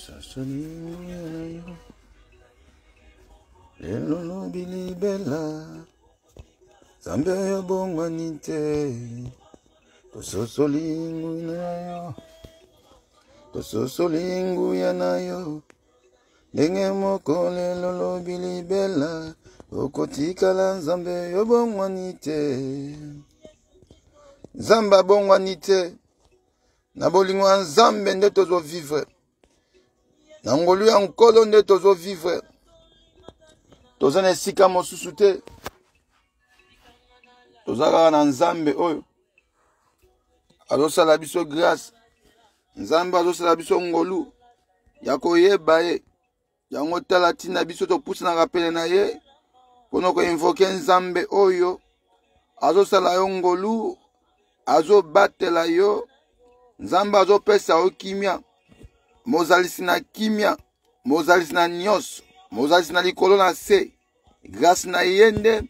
Sosolingo lelo lobi libela Zambe yo bongwanite Sosolingo nayo Sosolingo yanayo Ndenge moko lelo lobi libela Okotikala Zambe yo bongwanite Zamba bongwanite Na bolingo Nzambe nde tozo vivre Na ngolu ya nkolo nde tozo vivre Toza na esika mosusu te Toza kaka na Nzambe oyo azosala biso grâce Nzambe azosala biso ngolu ya koyeba ye yango tala tina biso topusanaka pene na ye mpona koinvoke Nzambe oyo azosala yo ngolu azobatela yo Nzambe azopesa yo kimia mozalisi na kimia mozalisi na nyonso mozalisi na likolo na se grâce na yende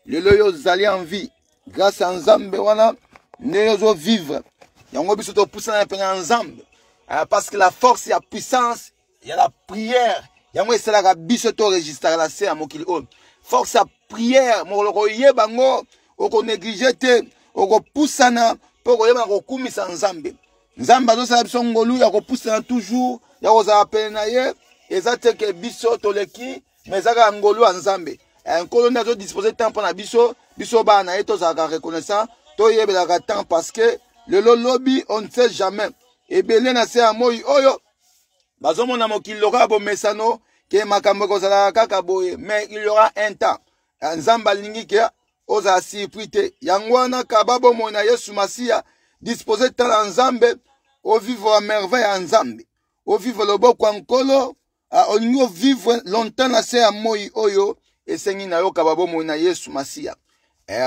lelo yo zali en vie grâce à Nzambe wana ne yozo vivre yango biso topusana pene na Nzambe parce que la force et la puissance il y a la prière yango esalaka biso to registre la se ya mokili o force ya prière moko yeba ngo oko négliger te oko pusana poko yeba ko kumisa Nzambe Nzambe azosala biso ngolu ya kopusana toujours ya kozala pene na ye eza te ke biso toleki mais ezaka ngolu ya Nzambe nkolo nde azodisposer temps mpo na biso bana na ye tozalaka reconnaissant toyebelaka temps parce que lelo lobi on ne sait jamais ebele na se ya moi oyo bazomona mokili lokola bomesano ke makambo ekozalaka kaka boye mais il y aura un temps Nzambe alingi ke ozala surpris te yango wana kaba bomoi na Yesu Masiya disposer temps na Nzambe ovivre à merveille à Nzambe ovivre loboko ya nkolo olingi ovivre longtemps na se ya moi oyo esengi na yo kaba bomoi na Yesu Masiya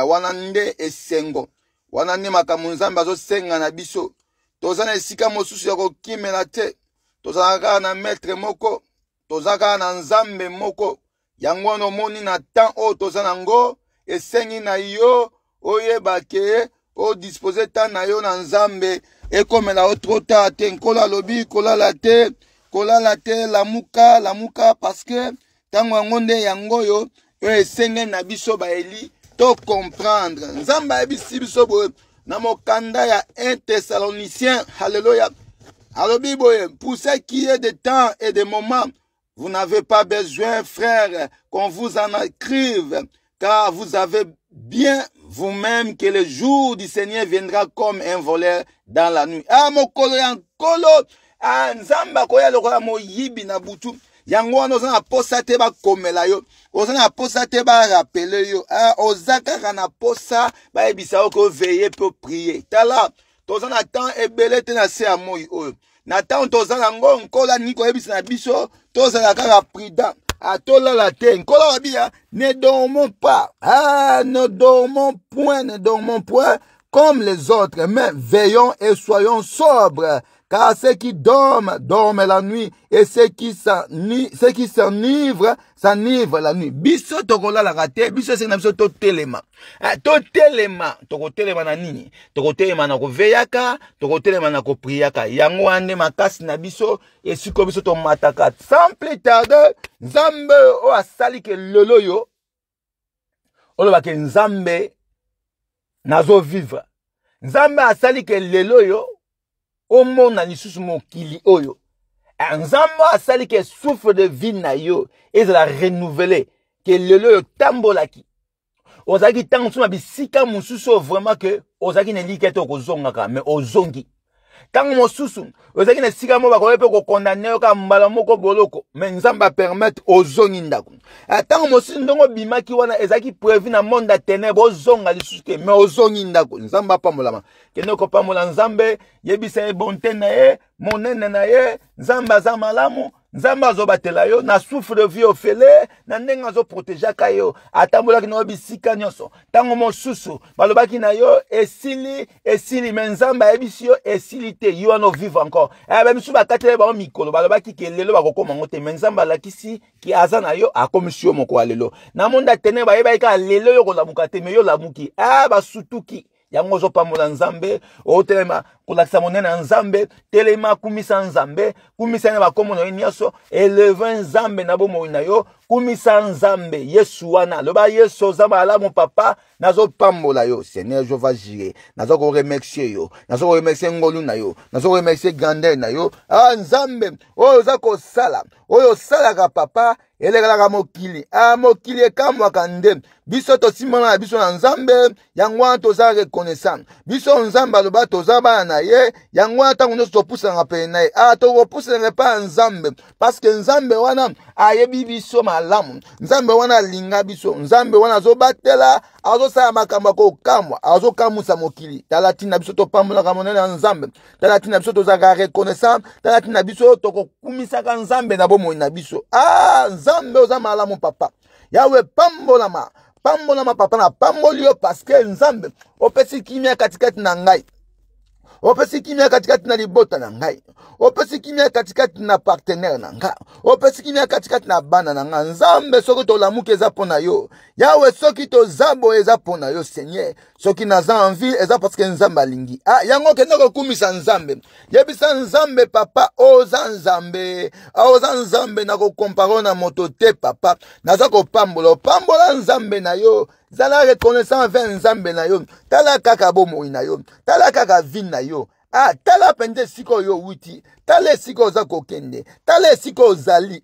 wana nde esengo wana nde makambo Nzambe azosenga na biso toza na esika mosusu ya kokimela te tozalaka na maître moko tozalaka na Nzambe moko yango wana omoni na temps oyo toza nango esengi na yo oyeba ke odisposer temps na yo na Nzambe ekomela o trop tard te nkolo alobi kolala te lamuka parce que tango yango nde yango oyo esengi na biso baeli to comprendre Nzambe ayebisi biso boye na mokanda ya 1 Thessaloniciens alléluia alobi boye pour ce qui est de temps et de moments vous n'avez pas besoin frères qu'on vous en écrive car vous avez bien vous-même que le jour du Seigneur viendra comme un voleur dans la nuit mokolo ya nkolo Nzambe akoya lokola moyibi na butu yango wana oza na posa te bakomela yo oza na posa te barapele yo oza kaka na posa bayebisa yo ko veiller po prier tala toza na temps ebele te na se ya moi oyo na temps toza nango nkola nini koyebisa na biso tozala kaka prudent tolala te nkola wabia ne dormons pas ne dormons point comme les autres mais veillons et soyons sobres car ceux qui dorment la nuit et ceux qui s'enivrent la nuit. Biso tokolala kate, biso se na biso totelema. Tokotelema na nini? Tokotelema na koveyaka, tokotelema na kopriaka. Yango ande makasi na biso esiko biso to mataka. Sans plus tarder, Nzambe o asali ke lelo yo. Oloba ke Nzambe nazo vivre. Nzambe asali ke lelo yo. Omona lisusu mokili oyo Nzambe asali ke souffle de vie na yo ezala renouveler ke lelo yo tambolaki ozaki tango suna bisika mususu vraiment que ozaki ne liketo kozongaka mais ozongi tango mosusu ozaki na sika mo bakoyepe ko condamner ka mbala moko boloko mais Nzambe permettre ozongi ndako tango mosusu ndongo bimaki wana ezaki prévu na monde ya ténèbres ozonga lisusu ke mais ozongi ndako Nzambe apamolama kene ko pamola Nzambe yebisa e bonté na ye monene na ye Nzambe aza malamu Nzambe azobatela yo na souffle de vie ofele na ndenga zo protéger ka yo atambolaki na bisika nyonso tango mosusu balobaki na yo esili mais Nzambe ayebisi yo esili te yo no vivre encore ba misu bakatele ba mikolo balobaki ke lelo bakokoma ngote mais Nzambe alakisi ki aza na yo akomisi yo moko lelo na monde teneba yeba ka lelo yo ko lamuka te mais yo lamuki basutuki yango zo pambola nzambe o telema kolakisa monene na nzambe telema kumisa nzambe kumisa na bakomo na nyonso eleve nzambe na bomoi na yo kumisa nzambe Yesu wana loba Yesu zamba alamu papa nazo pambola yo Seigneur je vais gérer nazo ko remercier yo nazo ko remercier ngolu na yo nazo ko remercier grandeur na yo nzambe oyo za ko sala oyo sala ka papa elekalaka mokili mokili ekamwaka nde biso tosimana na biso na nzambe yango wana toza reconnaissant biso nzambe aloba toza bana na ye yango wana ntango nyonso topusana pene na ye tokopusana pa nzambe parceke nzambe wana ayebi biso malamu nzambe wana alinga biso nzambe wana azobatela azosala makambo akokamwa azokamusa mokili tala ntina biso topambolaka monene ya nzambe tala ntina biso tozalaka reconnaissant tala ntina biso tokokumisaka nzambe na bomoi na biso nzambe oza malamu papa yawe pambolama papa na pamboli yo paske nzambe opesi kimia katikati na ngai opesi kimia katikati na libota na ngai opesi kimia katikati na partenaire na nga opesi kimia katikati na bana na nga nzambe soki tolamuki eza pona yo yawe soki tozabo eza pona yo Seigneur soki naza en ville eza parce que nzambe alingi yango kende kokumisa nzambe yebisa nzambe papa oza nzambe na kokomparo na moto te papa naza kopambola nzambe na yo zala reconnaissant envers nzambe na yo tala kaka bomoi na yo tala kaka vie na yo tala pende siko yo wuti tala siko oza kokende tala siko ozali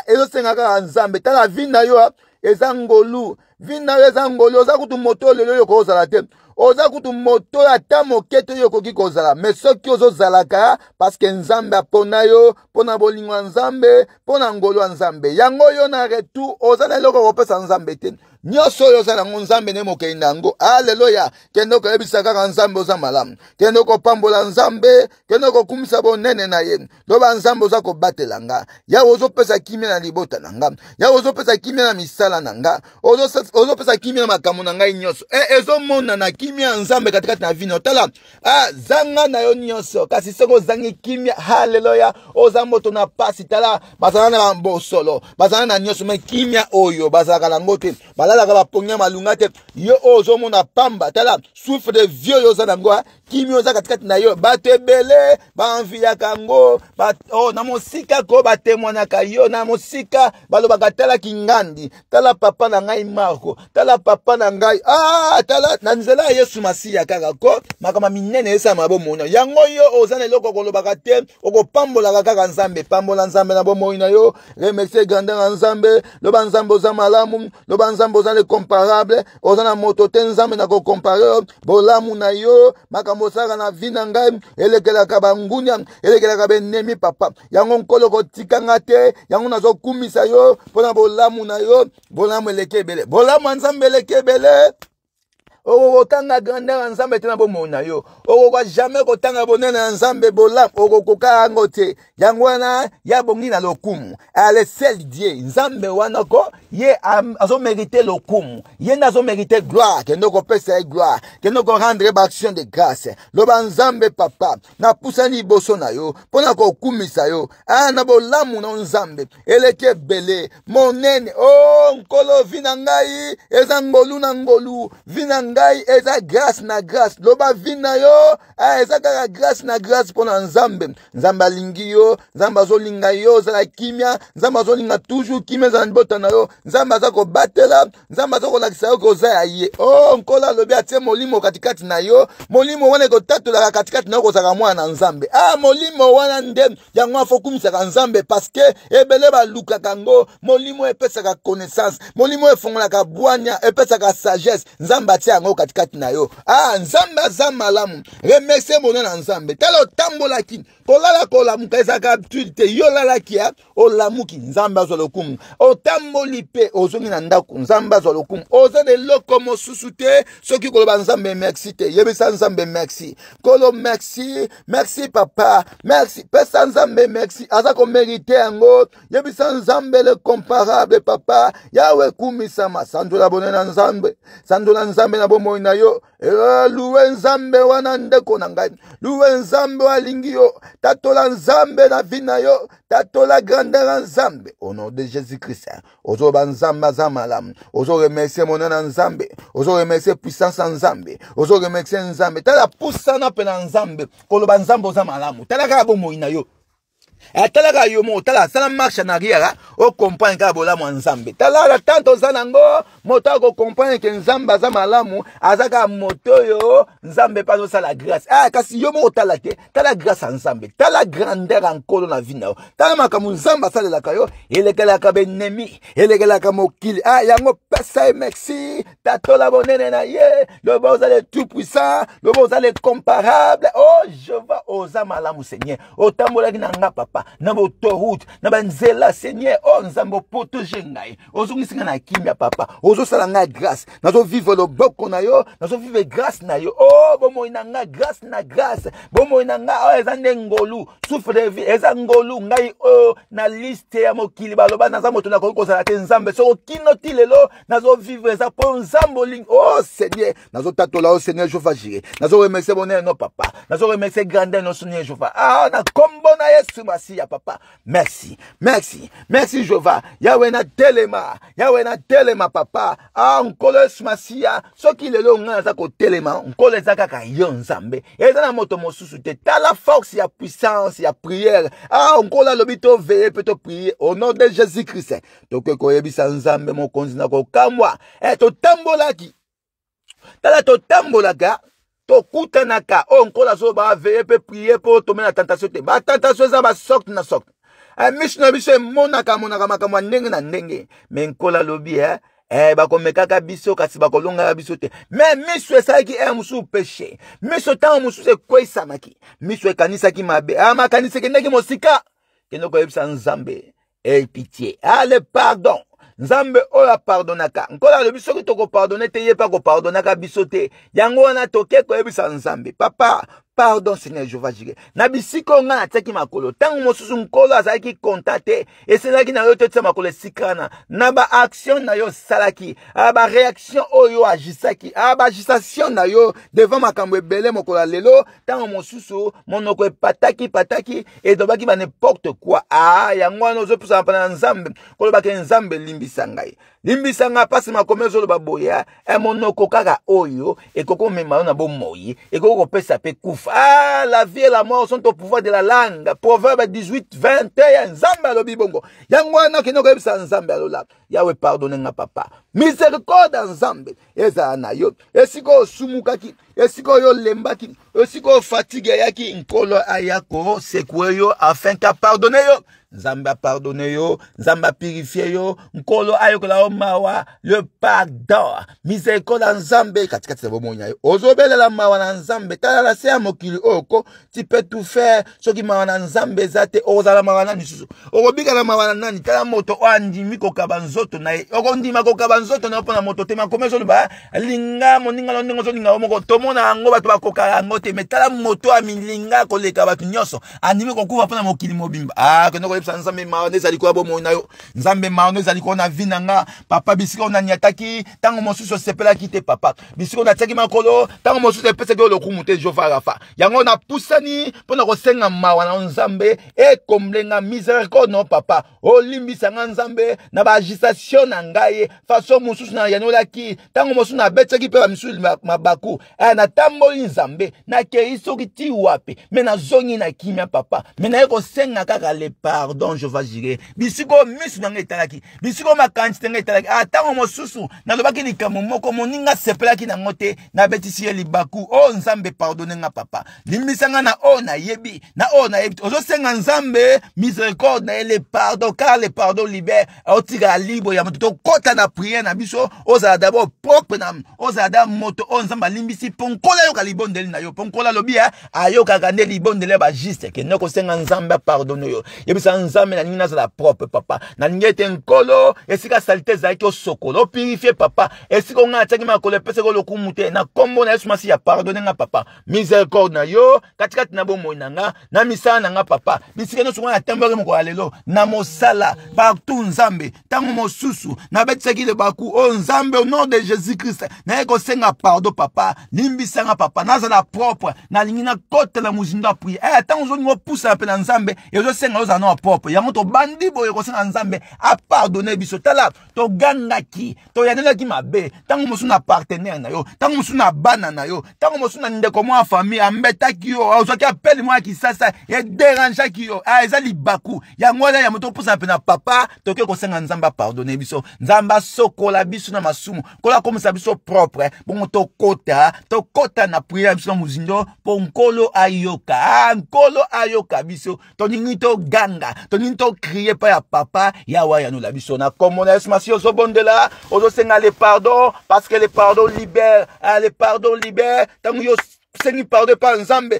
ezosengaka nzambe tala vie na yo eza ngolu vie na yo eza ngolu oza kutu moto lelo yo kozala te oza kutu moto ata moke te yo koki kozala mais soki ozozalaka paske nzambe apona yo pona bolingo ya nzambe pona ngolu ya nzambe yango yo na retu oza na eloko kopesa nzambe te nyonso oyo oza nango nzambe ne mokei nango aleluya kende koyebisa kaka nzambe oza malamu kende kopambola nzambe kende kokumisa bonene na ye loba nzambe oza kobatela nga yawe ozopesa kimia na libota na nga yawe ozopesa kimia na misala na nga ozopesa kimia na makambo na ngai nyonso ezomona na kimia ya nzambe katikati na vino tala zanga na yo nyonso kasi soki ozangi kimia haleluya oza moto na pasi tala bazala na bosolo bazala na nyonso me kimia oyo bazalaka nango te balalaka baponya malunga te yo ozomona pamba tala souffle de vieux yo oza nango kimi oza katikati na yo bato ebele baenviaka ngo na mosika ko batemwanaka yo na mosika balobaka tala kingandi tala papa na ngai Marco tala papa na ngai tala na nzela ya Yesu Masiya kaka ko makama minene esa mabomona yango yo oza na eloko kolobaka te okopambolaka kaka nzambe pambola nzambe na bomoi na yo remercier grandeur ya nzambe loba nzambe oza malamu loba nzambe oza le comparable oza na moto te nzambe na kokompare bolamu na yo makambo osaka na vi na ngai elekelaka bangunya elekelaka benemi papa yango nkolo kotikanga te yango nazokumisa yo mpona bolamu na yo bolamu eleke ebele bolamu ya nzambe eleke ebele okotanga grandeur ya nzambe te na bomoi na yo okoka jamais kotanga bonene ya nzambe bolamu okokoka yango te yango wana ya bongi na lokumu ale sel die nzambe wana ko ye azomérite lokumu ye nde azomérite gloire kende kopesa ye gloire kende korendre baaction de grâce loba nzambe papa napusani liboso na yo mpona kokumisa yo na bolamu na nzambe eleki ebele monene nkolo vi na ngai eza ngolu na ngolu vi na ngai eza grâce na grâce loba vi na yo eza kaka grâce na grâce mpona nzambe nzambe alingi yo nzambe azolinga yo ozala kimia nzambe azolinga toujours kimia eza na libota na yo nzambe aza kobatela nzambe aza kolakisa yo koza ya ye nkolo alobi atie molimo katikati na yo molimo wana ekotatolaka katikati na yo kozalaka mwana na nzambe molimo wana nde yango afokumisaka nzambe paske ebele balukaka ngo molimo epesaka connaissance molimo efongolaka bwanya epesaka sagesse nzambe atie yango katikati na yo nzambe aza malamu remercie bonene na nzambe tala otambolaki kolala kolamuka ezaka habitude te yo lalaki olamuki nzambe azwa lokumu otamboli pe ozongi na ndako nzambe azwa lokumu oza na eloko mosusu te soki koloba nzambe merci te yebisa nzambe merci kolo merci merci papa merci pesa nzambe merci aza komerite yango yebisa nzambe le comparable papa yawe kumisama sandola bonene na nzambe sandola nzambe na bomoi na yo. Loué nzambe wana ndeko na ngai. Loué nzambe walingi yo. Tatola nzambe na vie na yo. Tatola grandeur nzambe. Au nom de Jésus-Christ. Ozo ba nzambe za malamu. Ozo remercier mon na nzambe. Ozo remercier puissance nzambe. Ozo remercier nzambe. Tala pusana pe na nzambe. Koloba nzambe za malamu. Tala ka bomoi na yo. Talaka yomo tala sala marche en arrière o comprendre ka bola mo nzambe tala tanto zanango moto ko comprendre que nzamba za malamu azaka moto yo nzambe pa zo sala grâce kasi yomo tala te tala grâce à nzambe tala grandeur encore na vie na tala makamu nzamba sala la kayo elekela ka benemi elekela ka mokili yango pesa merci tatola bonene na ye le bon le tout puissant le bon le comparable oh je vais oza malamu Seigneur o tambola ki na nga papa na autoroute na banzela Seigneur oh nzambo protéger ngai ozungisinga na kimia papa ozosala nga grâce nazo vivre le boko na yo nazo vivre grâce na yo oh bomo ina nga grâce na grâce bomo ina nga oh ezande ngolu souffre de vie ezangolu ngai oh na liste ya mokili baloba naza moto na kozala te nzambe so kinoti lelo nazo vivre eza po nzambo ling oh Seigneur nazo tatola oh Seigneur je vais gérer nazo remercier bonheur no papa nazo remercier grandeur no Seigneur je vais na kombo na Yesu Masiya papa merci merci merci Jova Yahweh na telema papa nkolo Yesu Masiya soki lelo nga za ko telema nkolo za kaka yo nzambe eza na moto mosusu te tala force ya puissance ya prière nkolo lobito veiller peut prier au nom de Jésus-Christ to ko yebisa nzambe mokonzi na ko kamwa to tambolaki tala to tambolaka to kutanaka nkola so ba veiller peut prier pour tomber la tentation te ba tentation za ba sorte na sorte mission biso monaka makamwa ndenge na ndenge mais nkola lobi bakomekaka biso kasi bakolonga biso te mais miso esalaki musu péché miso tango musu ekwesamaki miso ekanisaki mabe makanisi ekendeki mosika kendo koyebisa nzambe pitié le pardon nzambe oya pardonaka nkola lobi soki toko pardonner te ye pa ko pardonaka biso te yango wana toke koyebisa nzambe papa pardon Seigneur Jéhovah Jireh na bisiko nga ataki makolo tango mosusu nkolo azalaki kontate eselaki na yo te tsa makolo sikana na ba action na yo salaki ba réaction oyo agisaki ba agitation na yo devant makambo ebele mokola lelo tango mosusu monoko pataki edobaki ba n'importe quoi yango wana ozopusa mpana nzambe kolobaki nzambe limbisa ngai limbisanga pasi makomezo lo baboya monoko kaka oyo ekoko mema na bomoyi ekoko kopesa pe kufa la vie et la mort sont au pouvoir de la langue Proverbe 18:21 nzambe alobi bongo yango wana kinoko ebisa nzambe alola Yahweh pardonne nga papa miséricorde nzambe eza na yo esiko osumukaki esiko yo lembaki esiko fatigue yaki nkolo ayako sekweyo afin ka pardonner yo nzambe pardonner yo nzambe purifier yo nkolo ayokola o mawa le pardon miséricorde nzambe katikati ya bomonya yo ozobelela mawa na nzambe tala la se ya mokili oko tu peux tout faire soki mawa na nzambe zate ozala mawa na nisusu okobika na mawa na nani tala moto andimi kokaba nzoto na ye okondima kokaba nzoto na pona moto te makomezo ba linga moninga lo ndingo zoninga moko tomona yango bato bakoka yango te metala moto aminga koleka bato nyonso andimi kokuva pona mokili mobimba keno koyebisa nzambe mawa ezali ko bomo na yo nzambe mawa ezali ko na vie nanga papa bisiko na nyataki tango mosusu sepelaki te papa bisiko na tsaki makolo tango mosusu epesaki yo lokumu te Jova Rafa yango na pusani pona kosenga mawa na nzambe ekomblenga miséricorde no papa olimbisa nga nzambe na ba agitation na ngai façon mosusu na yanolaki tango mosusu na betaki pe ba misusu mabaku na tamboli nzambe na kei soki ti wapi me na zongi na kimia papa me na eko senga kaka le pardon Jéhovah Jireh bisiko misu na ngai talaki bisiko makanti ngai talaki tango mosusu na lobaki likambo moko moninga sepelaki na ngote na betisi ye libaku nzambe pardonne nga papa limbisa nga na na yebi ozo senga nzambe miséricorde na le pardon car le pardon libère otika libre ya moto kota na prière na biso ozala d'abord propre na ozala da moto nzamba limbisi ponkola yo kalibondeli na yo nkola lobia ayoka kande libondele ba juste ke noko senga nzamba pardonner yo yebisa nzambe na nina za la propre papa na ngete nkolo esika salite za ki osokolo purifier papa esika nga ataki makolo pese ko lokumute na kombo na Yesu masi ya pardonner nga papa miséricorde na yo katikati na bomo nanga na misana nga papa bisika no songa atembere moko alelo na mosala partout nzambe tango mosusu na betsaki le baku o nzambe au nom de Jésus-Christ na eko senga pardon papa limbisa nga papa naza la propre na lingina kote la muzinda prier tango zo ngo poussa pe na nzambe ezo senga oza na propre yango to bandi boye ko senga nzambe a pardonner biso tala to gangaki to yanelaki mabe tango mosu na partenaire na yo tango mosu na bana na yo tango mosu na ndeko mwa famille ambetaki yo ozaki appel mwa kisasa e dérange ki yo eza libaku yango ya moto poussa pe na papa to ke ko senga nzamba pardonner biso nzamba sokola biso na masumu kola komisa biso propre bon to kota na prière biso na muzindo po nkolo ayoka biso to ningi to ganga to ningi to crier pa ya papa ya wa ya no la biso na komona esmasi ozo bondela ozo senga le pardon parce que le pardon libère tango yo sengi pardon par nzambe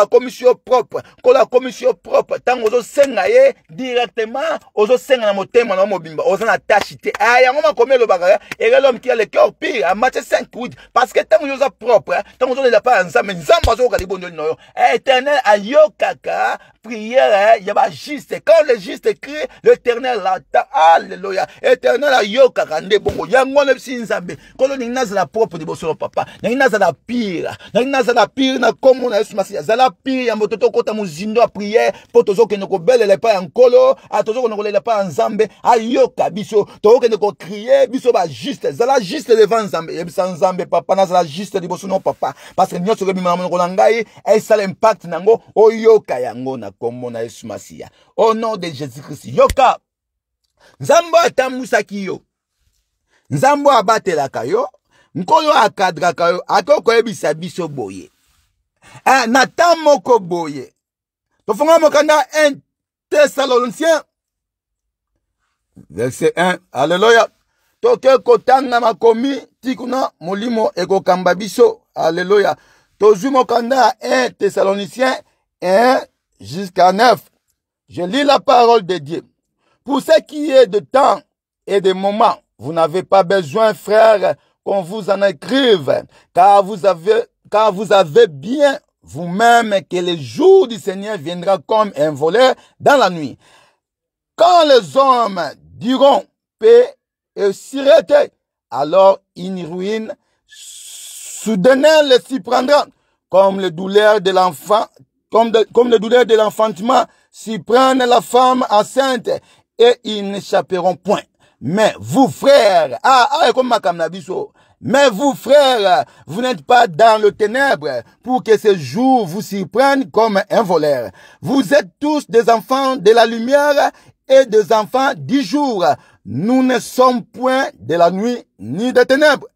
commission propre kola commission propre tango ozo senga ye directement ozo senga na motema na mobimba ozo na tachité yango makomé le bagaya et l'homme qui a le cœur pire à Matthieu 5:8 parce que tango ozo propre tango ozo le pa nzambe ozo ka libondoli no yo éternel ayokaka prière yaba juste quand le juste crie l'éternel l'attend alléluia éternel ayokaka nde bongo yango le si nzambe kolo ni naza la propre de bosolo papa ni naza la pire na komo na Yesu masi za la pire ya mototo kota muzindo a prière po tozo ke noko belele pa nkolo tozo ko noko le pa nzambe ayoka biso to ke noko crier biso ba juste za la juste devant nzambe yebisa nzambe papa na za la juste de bosono papa parce que nyoso ke bimama noko ngai et ça l'impact nango oyoka yango na komo na Yesu masi au nom de Jésus-Christ yoka nzambo atamusaki yo nzambo abatelaka yo nkolo akadraka yo akoko yebisa biso boye nata moko boye tofonga mokanda 1 Thessaloniciens verset 1 alléluia toke kotanga makomi tikuna molimo ekokamba biso alléluia tozwi mokanda 1 Thessaloniciens 1 jusqu'à 9 je lis la parole de Dieu pour ce qui est de temps et de moments vous n'avez pas besoin frères qu'on vous en écrive car vous avez bien vous-même que le jour du Seigneur viendra comme un voleur dans la nuit. Quand les hommes diront paix et sûreté, alors une ruine soudaine les s'y prendra, comme le douleur de l'enfant, comme le douleur de l'enfantement s'y prennent la femme enceinte et ils n'échapperont point. Mais vous frères, mais vous frères, vous n'êtes pas dans le ténèbre pour que ce jour vous s'y prenne comme un voleur. Vous êtes tous des enfants de la lumière et des enfants du jour. Nous ne sommes point de la nuit ni des ténèbres.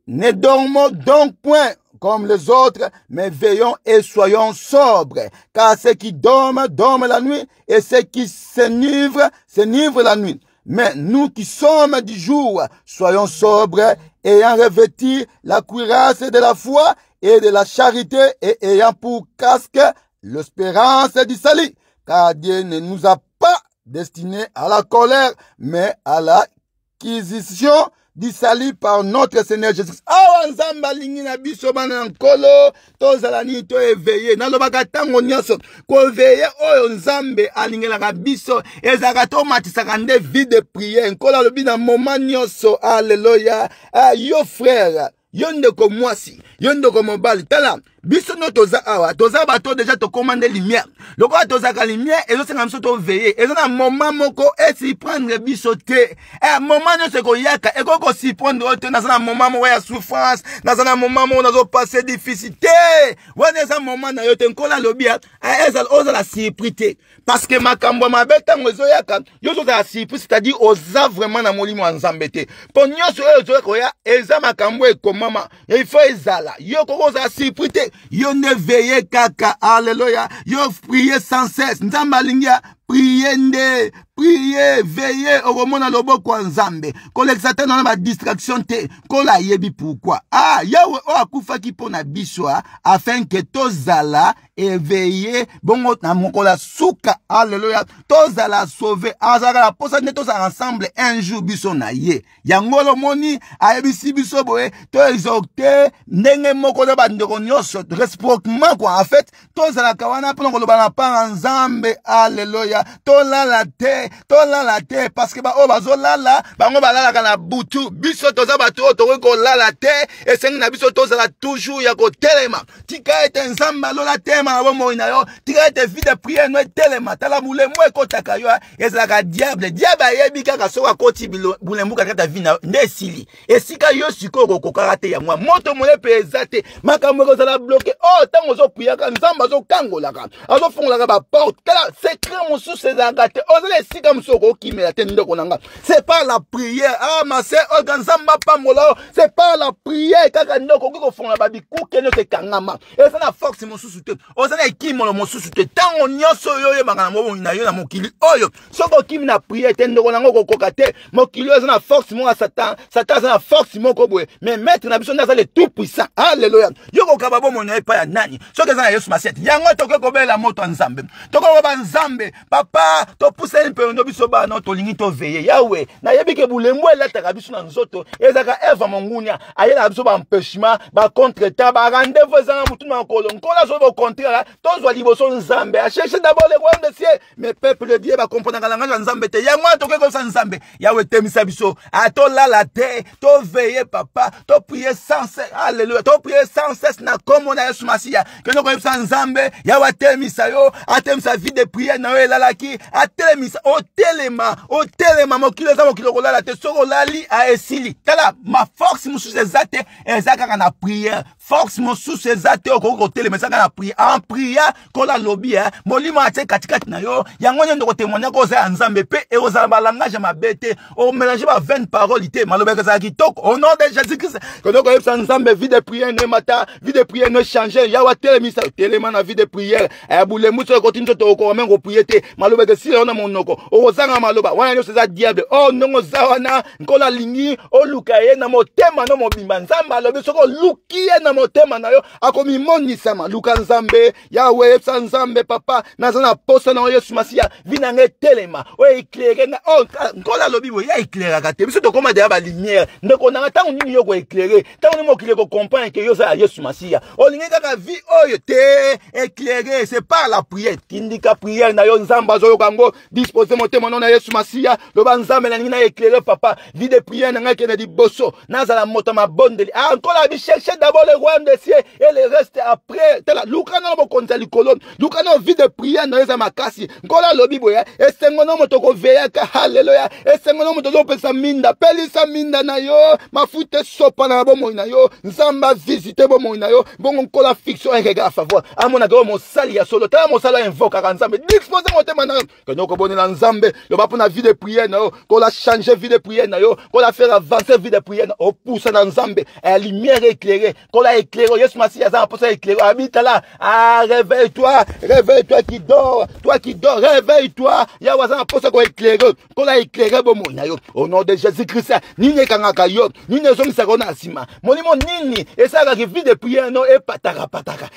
Ne dormons donc point comme les autres, mais veillons et soyons sobres. Car ceux qui dorment, dorment la nuit, et ceux qui s'enivrent la nuit. Mais nous qui sommes du jour, soyons sobres, ayant revêtu la cuirasse de la foi et de la charité, et ayant pour casque l'espérance du salut. Car Dieu ne nous a pas destinés à la colère, mais à l'acquisition du salut par notre Seigneur Jésus. Awa nzamba lingi na biso bana nkolo tozala ni to éveillé na lobaka tango nyonso ko veiller oyo nzambe alingelaka biso ezaka to matisaka nde vie de prière nkolo lobi na moment nyonso alléluia yo frère yo ndeko mwasi yo ndeko mobali tala biso no toza awa toza bato déjà to commander lumière loko toza ka lumière ezo senga biso to veiller ezo na moment moko esi prendre biso te moment no se ko yaka eko ko si prendre te na za moment mo ya souffrance na za moment mo nazo passer difficulté wana za moment na yo te nkola lobia eza oza la surprise parce que makambo mabeta ngozo yaka yo zo la surprise c'est-à-dire oza vraiment na molimo wa nzambe te po nyoso ozo ko ya eza makambo ekomama il faut ezala yo ko za surprise yo ne veillez kaka alléluia yo priez sans cesse nzamba lingia priez prier, veiller au moment na loboko nzambe. Kolexate na ba distraction te. Kola yebi pourquoi. Ah, yawe o akufa ki pona biswa afin que tozala éveillé bongo na mokola suka. Alléluia. Tozala sauver. Azaka la posa ne tozala ensemble un jour biso na ye. Yangolo moni ayebisi biso boye to exhorter ndenge moko na bandeko nyonso réciproquement quoi en fait tozala kawana pona koloba na pa nzambe. Alléluia. Tolala te parce que ba o bazolala bango balala kana butu biso toza bato to ko lala te et sengi na biso tozala toujours ya ko telema tika ete nzamba lola tema na bomo ina yo tika ete vie de prière no telema tala mulemu ekotaka yo ezaka diable ayebi kaka soka koti bulemu kaka vina ndesili esika yo siko ko karate ya mwa moto mole pezate makambo ko zala bloqué oh tango zo priaka nzamba zo kangolaka azo fongolaka ba porte kala secret mon sous ces agate ozele esika msoko kimela te ndeko nanga c'est pas la prière ah ma c'est nzamba pa mola c'est pas la prière kaka ndeko ko fongola ba bikuke no te kangama eza na force mon sous te ozele ekimolo mon sous te tango nyonso yo yebanga na mo na yo na mokili oyo soko kimi na prière te ndeko nanga ko koka te mokili eza na force mo satan eza na force moko boye mais maître na biso ndaza le tout puissant. Alléluia. Yo ko kababo mo na pa ya nani soki eza na Yesu masiete yango toko ko bela moto nzambe toko ko ba nzambe papa to pousse mpe ndo biso ba no to lingi to veiller yawe na yebi ke bulembo elata biso na nzoto ezaka eva mongunya ayela biso ba empêchement ba contre-temps ba rendez-vous za mutu na kolo nkola so ba contraire tozwa liboso nzambe a chercher d'abord le royaume des cieux mais peuple de Dieu ba comprendre kalanga nzambe te yango to ko sa nzambe yawe temisa biso a to lala te to veiller papa to prier sans cesse. Alléluia. To prier sans cesse na comme on a Yesu Masia que no ko sa nzambe yawe temisa yo atemisa vie de prière na yo lalaki atelemisa o telema mokilo za mokilo ko lala te soko lali a esili tala ma force musu ezate ezaka na prière force musu ezate ko telema ezaka na prière en prière ko la lobby molimo ate katikati na yo yango nyendo ko témoigner ko za nzambe pe e oza ba langage mabete o mélanger ba 20 paroles te malobeka za kitoko au nom de Jésus-Christ que donc ko nzambe vie de prière ne mata vie de prière ne changer yawa telemisa telema na vie de prière e boule muso ko tinto to ko mengo prier te malobeka si on a monoko o zanga maloba wana nyo seza diable oh nongo zawana nkola lingi o lukaye na motema no mobimba nzamba alobi soko lukiye na motema na yo akomi monisama luka nzambe yawe sa nzambe papa nazana posa na Yesu Masia vinange telema o éclairer na oh nkola lobi bo ya éclairer ka te biso to koma de ba lumière ndeko na tango nini yo ko éclairer tango ni mokile ko comprendre que yo sa Yesu Masia o lingi kaka vie oyo te éclairer c'est pas la prière tindika prière na yo nzamba zo yo kango disposer motema na Yesu Masia lo banzambe na nina éclairer papa vie de prière na ngake na di bosso nazala moto ma bondeli encore la bi chercher d'abord le royaume des cieux et le reste après tela lukana mo konza likolon lukana vie de prière na eza makasi ngola lobi boya esengo no moto ko veya ka haleluya esengo no moto zo pesa minda pelisa minda na yo mafute sopa na bomo na yo nzamba visiter bomo na yo bongo nkola fiction un regard faveur amona ko mo sali ya solo ta mo sala invoque ka nzambe disposer motema na que no ko bonela nzambe yo ba pona vie de prière na yo ko la changer vie de prière na yo ko la faire avancer vie de prière o pousse na nzambe la lumière éclairée ko la éclairer Yesu Masia za pour ça éclairer habite là ah réveille-toi qui dors réveille-toi ya waza pour ça ko éclairer ko la éclairer bo mo na yo au nom de Jésus-Christ nini kangaka yo nini zo misako na sima monimo nini esaka ki vie de prière no e pataka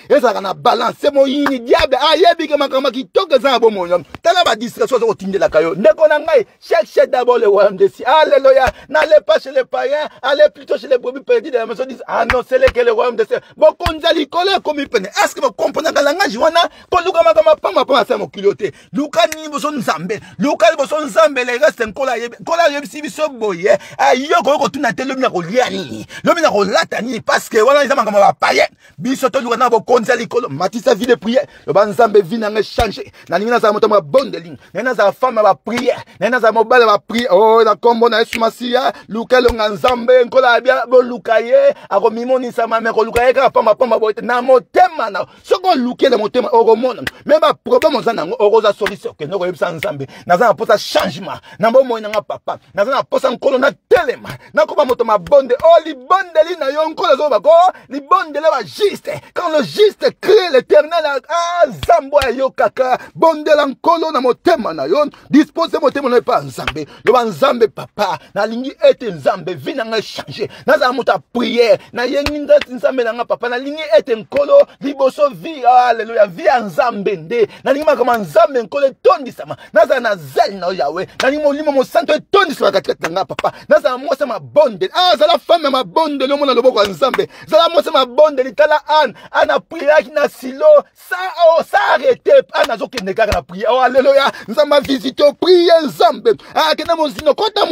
esaka na balance mo yini diable ayebi ke makama ki toke za bo mo yo tala ba distraction zo tindela kayo ndeko na ngai cherchez d'abord le royaume des cieux. Alléluia. N'allez pas chez les païens, allez plutôt chez les brebis perdues de la maison. Disent annoncez-les que le royaume des cieux. Bon, konzali kole comme il peine. Est-ce que vous comprenez que la langue wana pour luka makama pa sa mo culotte. Luka ni boson nzambe. Luka boson nzambe les restes kola yebisi biso boye. Ayo ko tuna te lomi na ko liani. Lomi na ko latani parce que wana isa makama ba païen. Biso to luka na bo konzali kolo matisa vie de prière. Le ban nzambe vie na changer. Na nina za moto ma bonne ligne. Nina za femme ba prière. Nina za mobile ba prière. Oh na kombo na Yesu Masia luka longa nzambe nkola bia bo lukaye ako mimoni sama me ko lukaye ka pamba boite na motema na soko luke le motema oromona même ba problème za nango oroza solution que noko yebisa nzambe na za posa changement na bo moyi na papa na za posa nkolo na telema na ko ba moto ma bonde oh li bonde li na yo nkola zo ba ko li bonde le ba juste quand le juste crée l'éternel ah zambo yo kaka bonde la nkolo na motema na yo dispose motema na pa nzambe loba nzambe papa na lingi ete nzambe vi na nga changer naza moto prière na yengi nzambe na nga papa na lingi ete nkolo liboso vi haleluya vi ya nzambe nde na lingi makama nzambe nkolo tondisama naza na zel na yawe na lingi molimo mo santo tondisama katikati na nga papa naza mwasa mabonde zala femme mabonde lo mona loboko nzambe zala mwasa mabonde litala ana prière na silo sa arrêter ana zokende kaka na prière haleluya nzamba visite prière nzambe kena mozindo kota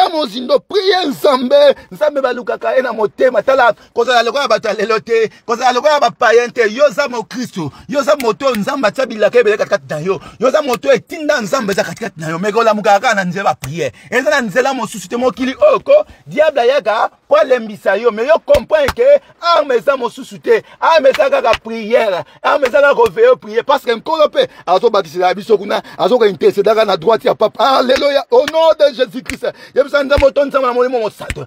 mozindo prière nzambe balukaka ena motema tala kozala lokola bato lelo te kozala lokola bapayien te yo za mo Kristo yo za moto nzambe atsabilaka ebele katikati na yo yo za moto etinda nzambe eza katikati na yo mekola mukaka na nzela prière eza na nzela mosusu te mokili oko diable ayaka po alembisa yo mais yo comprendre que arme eza mosusu te arme eza kaka prière arme eza kaka koveille prière parce que nkolo mpe azobakisela biso kuna azokointercedaka na droite ya papa alléluia au nom de Jésus Christ yebisa nzambe otonzama na molimo mosantu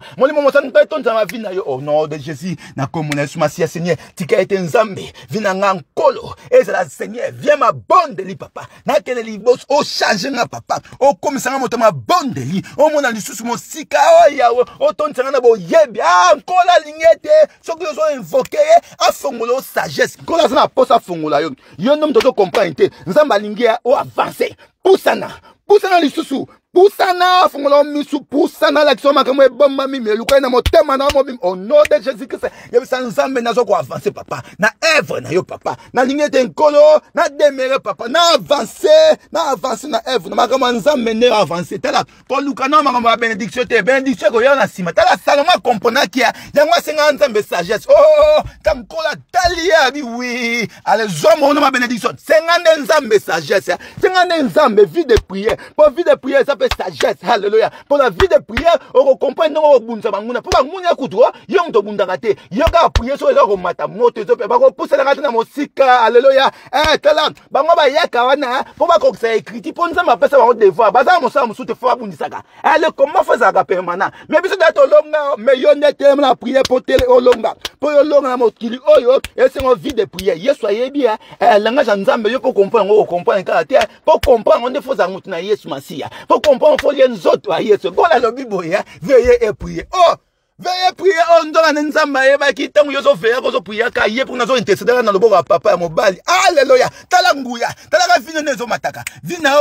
mpe tonzama vi na yo au nom de Jésus na kombo na Yesu Masiya Seigneur tika ete nzambe vi na nga nkolo ezala Seigneur viens mabondeli papa nakende liboso ochange nga papa okomisanga moto mabondeli omona lisusu mosika oyawe otonzanga na boyebi nkola alingi ete soki ozo invoke ye afongola sagesse nkola aza na posa afongola yo yo ndomo tozocomprendre te nzambe alingi oavance pusana lisusu pusana fongola misu pusana la kisoma kama bomba mimi luka na motema na mobim au nom de Jésus Christ yebisa nzambe nazo ko avancer papa na œuvre na yo papa na lingete nkolo na demere papa na avancer na œuvre na makama nzambe ne avancer tala ko luka na makama bénédiction te bénédiction ko yo na sima tala salama comprendre kia yango senga nzambe sagesse tam kola talia bi oui ale zomo na bénédiction senga nzambe sagesse senga nzambe vie de prière pour vie de prière sagesse, hallelujah. Pour la vie de prière, on comprend non au bunza banguna. Pour banguna kutua, yong to bunda kate. Yoga prière sur les mata moto zo pe bako pousse la kate na mosika, hallelujah. Tala, bango ba yaka wana, pour ba ko ça écrit, pour nzamba pesa ba devoir. Baza mosa musute fo bundisaka. Ale comment faire ça permanent. Mais biso dato longa, mais yo nete na prière pour télé olonga. Pour yo longa na mokili oyo, et c'est une vie de prière. Yesu ayebia, langage nzambe yo pour comprendre, on comprend caractère, pour comprendre on faut zangutu na Yesu Masiya. Pour comprendre, il faut y avoir un autre. Quand la Bible, veillez et priez. Veuillez prier on donne nzamba eba kitangu yozo veya kozo prier ka ye pour nazo intercéder na lobo papa mobali alléluia talanguya talaka fino nezo mataka vina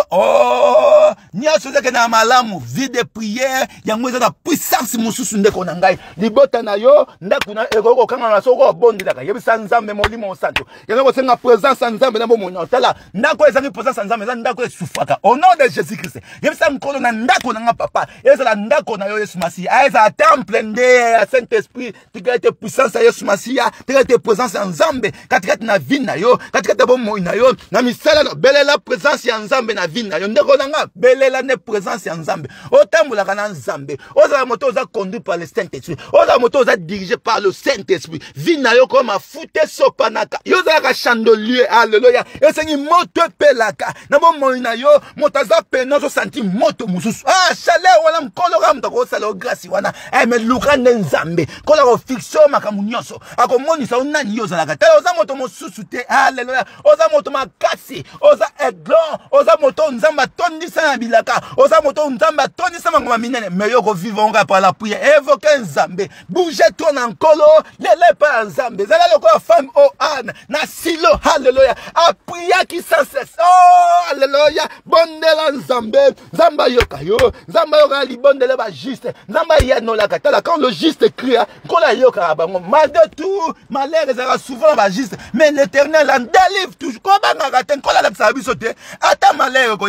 nya soza ke na malamu vie de prière yango eza na puissance mususu ndeko na ngai libota na yo ndakuna ekoko kanga na soko bondilaka yebisa nzambe molimo santo yango ko senga présence nzambe na bomonya tala ndako ezangi présence nzambe eza ndako esufaka au nom de Jésus Christ yebisa nkolo na ndako na nga papa eza la ndako na yo Yesu Masiya eza temple nde Saint-Esprit, tu as été puissance à Yesu Masiya, tu as été présence en Nzambe, katikati na vie na yo, katikati bomo na yo, na misala no belela présence ya Nzambe na vie na yo, ndeko nanga belela ne présence ya Nzambe. Otambola kana Nzambe, oza moto oza conduit par le Saint-Esprit, oza moto oza dirigé par le Saint-Esprit. Vie na yo comme fute sopanaka. Yo za ka chandelier, alléluia. Esengi moto pelaka. Na bomo na yo, motaza pena so senti moto mususu. Chaleur wala mkolora mtako sala grâce wana. Mais luka nzambe kola ko fiction makamu nyonso akomonisa onani yo zalaka te oza moto mosusu te haleluya oza moto makasi oza aiglon oza moto nzamba tondisa na bilaka oza moto nzamba tondisa mangoma minene mais yo ko vivre par la prière évoquer nzambe bouger toi na nkolo lele pa nzambe zala loko femme o âne na silo haleluya a prier qui sans cesse haleluya bondela nzambe nzamba yoka libondela ba juste nzamba ya no la katala quand le juste crie, malgré tout, malheur est souvent pas juste, mais l'Éternel en délivre toujours. Comment on a raté, quand on a sauté, attends malheur,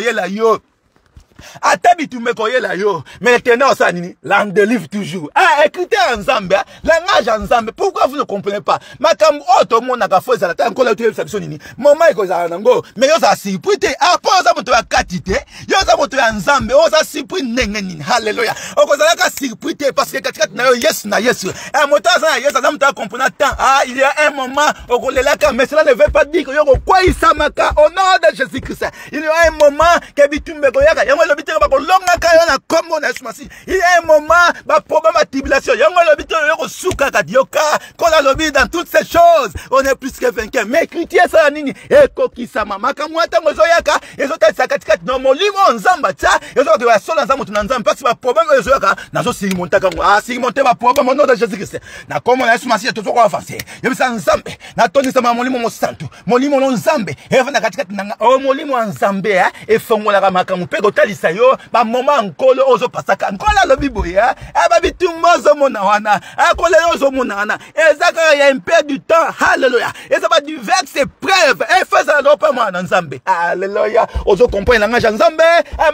Atabitumbe koyela yo, mais l'éternel ça nini, l'en délivre toujours. Écoutez ensemble, langage ensemble. Pourquoi vous ne comprenez pas? Makam auto monde na fo za ta nkola tu ça nini. Mama iko za nango, mais yo za sipite, apoza moto ya katite, yo za moto ya nzambe, yo za sipite nenge nini. Hallelujah. Okozala ka sipite parce que katikati na yo yes na yes. Moto za yes za moto comprendre temps. Il y a un moment okolela ka mais cela ne veut pas dire que yo quoi isamaka au nom de Jésus Christ. Il y a un moment que bitumbe koyaka. lobité ba kolonga kayo na kombo na Yesu Masi. Il y a un moment ba problème à tribulation. Yango lobité yo suka kadioka kola lobi dans toutes ces choses. On est plus que vainqueur. Mais chrétien ça nini eko kisama makamwata ngozoyaka ezota sakatikati no molimo nzamba tsa ezota de sola nzamba tuna nzamba parce ba problème ezoyaka nazo sirimonta kango sirimonte ba problème au nom de Jésus Christ. Na kombo na Yesu Masi to ko avancer. Yebisa nzambe na toni sama molimo mo santo. Molimo no nzambe evana katikati nanga o molimo nzambe efongola ka makamu pe kotalisa yo ba moment nkolo ozo pasaka nkola lobi boya aba bitumbozo mona wana akola ozo mona wana ezaka ya un peu du temps hallelujah ezaba du verset preuve efasa no pa mwana nzambe hallelujah ozo comprendre nganja nzambe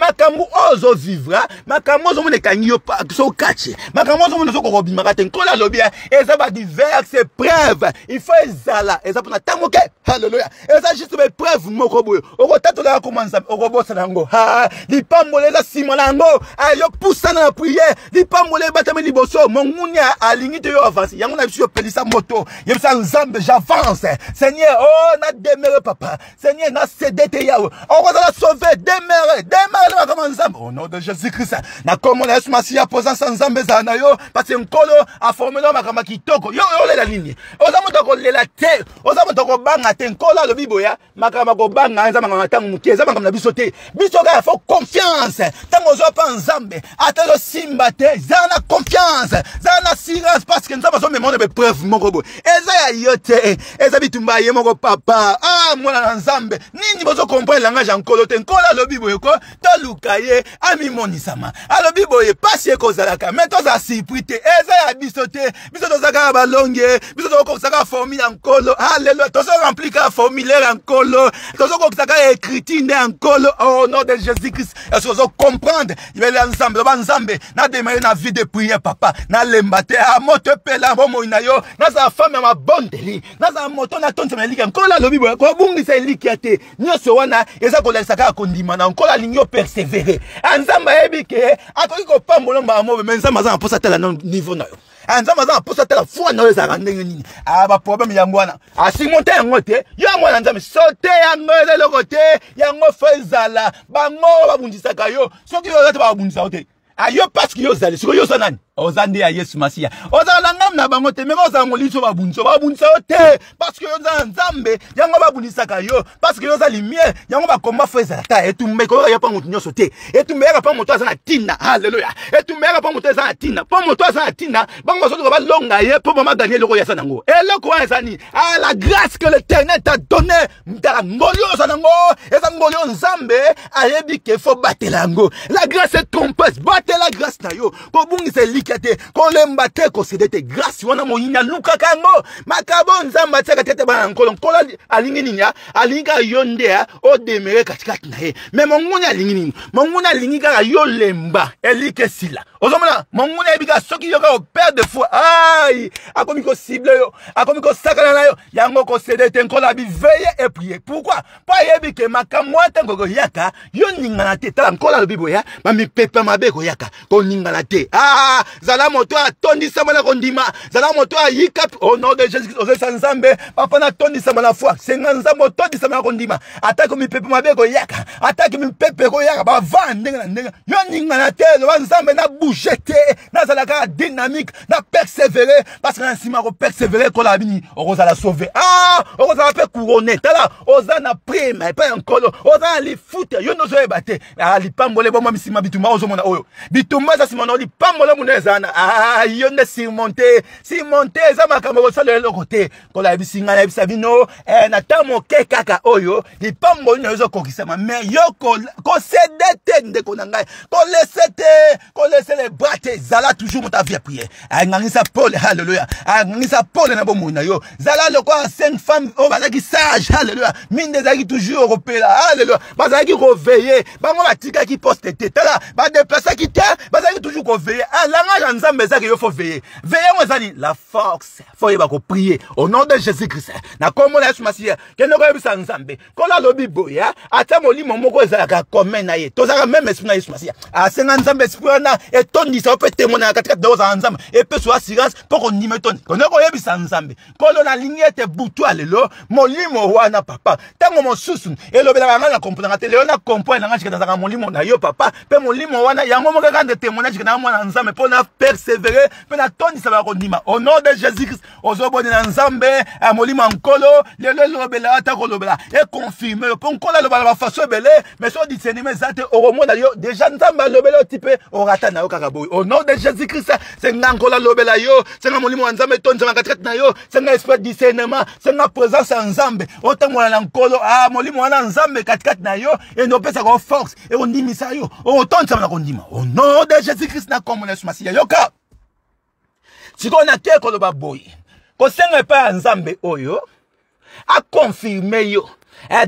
makamu ozo vivra makamu ozo mona kanyo pa so kache makamu ozo mona so ko bima kate nkola lobi ezaba du verset preuve il faut ezala ezaba na tamoke hallelujah eza juste be preuve moko boyo okotatola ko nzambe okobosa nango ha lipambole za sima nango ayo poussa na prière lipambole batame liboso mongunya alingi te yo avance yango na biso yo pelisa moto yebisa nzambe j'avance Seigneur oh na demeure papa Seigneur na cédé te yawo okozala sauver demeure comme nzambe au nom de Jésus Christ na comme na Yesu Masi ya posant sans nzambe za na yo parce que nkolo a formé no makama kitoko yo lela nini ozamu to ko lela te ozamu to ko banga te nkolo lo biboya makama ko banga nzamba matangu mukeza makama na biso te biso ka faut confiance tango zo pa nzambe atelo simba te zana confiance zana assurance parce que nzamba zo memone be preuve moko bo eza ya yote eza bitumba ye moko papa mwana na nzambe nini bozo comprendre langage nkolo te nkola lobi boye ko to lukaye ami monisama alobi boye pasi ko zalaka meto za surprise eza ya biso te biso to zaka balonge biso to ko saka formule nkolo hallelujah to so remplir ka formulaire nkolo to so ko saka écriture nkolo au nom de Jésus Christ est-ce que vous comprendre il va ensemble ba nzambe na démarrer na vie de prière papa na lembate a moto pela bomo inayo na sa femme ma bondeli na sa moto na tonse na lika nkola lobi boye ko bungi sa likiate nyoso wana eza ko lesa ka kondima na nkola linyo persévérer nzamba ebike akoki ko pambola ba mo mais nzamba za posa tela na niveau na yo nzamba za posa tela foi na yo za ndenge nini ba problème yango wana asimonte yango te yo mwana nzambe sote yango le côté yango fezala bango babundisaka yo soki yo zate babundisa te ayo parce que yo zali siko yo sanani ozande ya Yesu Masiya ozala ngam na bango te meko ozala moliso babundisa yo te parce que yo za nzambe yango babundisaka yo parce que yo za lumière yango bakomba fezala ta etumbe ko ya pa mutu nyoso te etumbe ya pa mutu azana tina hallelujah etumbe ya pa mutu azana tina pa mutu azana tina bango so ba longa ye po mama gagner loko ya sanango eloko wa ezani la grâce que l'Éternel t'a donné mtara ngolio sanango eza ngolio nzambe ayebi ke faut batela ngo la grâce est trompeuse batela grâce na yo ko bungisa ko lemba te ko sedete grâce wana moyinya luka kango makabo nzamba tsaka tete bana nkolo nkola alingi ninya alinga yonde o demere katikati na ye mais monguna alingi nini monguna alingi ka yo lemba elike sila ozomona monguna ebika soki yo ka au père de foi ai akomi ko cible yo akomi ko sakana na yo yango ko sedete nkola bi veiller et prier pourquoi pas yebike makamwata ngoko yaka yo ningana te tala nkola lo biboya mami pepe mabe ko yaka ko ningana te zala moto atondi samana kondima zala moto yika au nom de Jésus Christ nzambe papa na tondi samana foi senga nzambo tondi samana kondima atako mi pepe mabe ko yaka ataki mi pepe ko yaka ba vande na ndenga yo ninga na te lo nzambe na bouger te na zala ka dynamique na persévérer parce que na sima ko persévérer ko la bini oza la sauver oza pe couronner tala oza na prime pa nkolo oza li foot yo no zo ebate li pambole bo mama sima bituma ozo mona oyo bituma za sima no li pambole munezana yonde simonte za makambo ko sala le côté ko la bisinga na bisabino na tamo ke kaka oyo li pambole no zo kokisama mais yo ko cédete ndeko na ngai ko laisser les brater zala toujours mon ta vie prier ngangisa Paul hallelujah ngangisa Paul na bomo na yo zala le quoi 5 femmes o bazaki sage hallelujah minde zaki toujours repela hallelujah bazaki ko veiller bango batika ki poste tete la ba déplacer ki te bazali toujours ko veiller alanga nzambe ezaki yo faut veiller veiller ngozani la force faut yeba ko prier au nom de Jésus-Christ na komo la Yesu Masiya kendo ko yebisa nzambe kola lobi boya ata molimo moko ezalaka comme na ye tozaka même esprit na Yesu Masiya asenga nzambe esprit na etondisa ope témoigner katika doza nzambe epe so assurance poko ndime toni kono ko yebisa nzambe kolo na ligne ete butu alelo molimo wana papa tango mosusu elobela nga na comprendre te leo na comprendre nga chika dans molimo na yo papa pe molimo wana yango mo kaka de témoignage na mwana nzambe po na persévérer pe na tondisa ba kondima au nom de Jésus-Christ ozoboni na nzambe a molimo nkolo lelo lobela ata kolobela et confirmer po nkola lobala ba façon belé mais so discernement zate oromona yo déjà nzambe lobela type orata na yo kaka boy au nom de Jésus-Christ c'est ngangola lobela yo c'est nga molimo nzambe tondisa katikati na yo c'est nga esprit discernement c'est nga présence nzambe otamona na nkolo molimo wana nzambe katikati na yo et no pesa ko force et on ndimisa yo otonza na kondima au nom de Jésus-Christ na comme Yesu Masiya yoka siko na te ko loba boy ko senga pa nzambe oyo a confirmer yo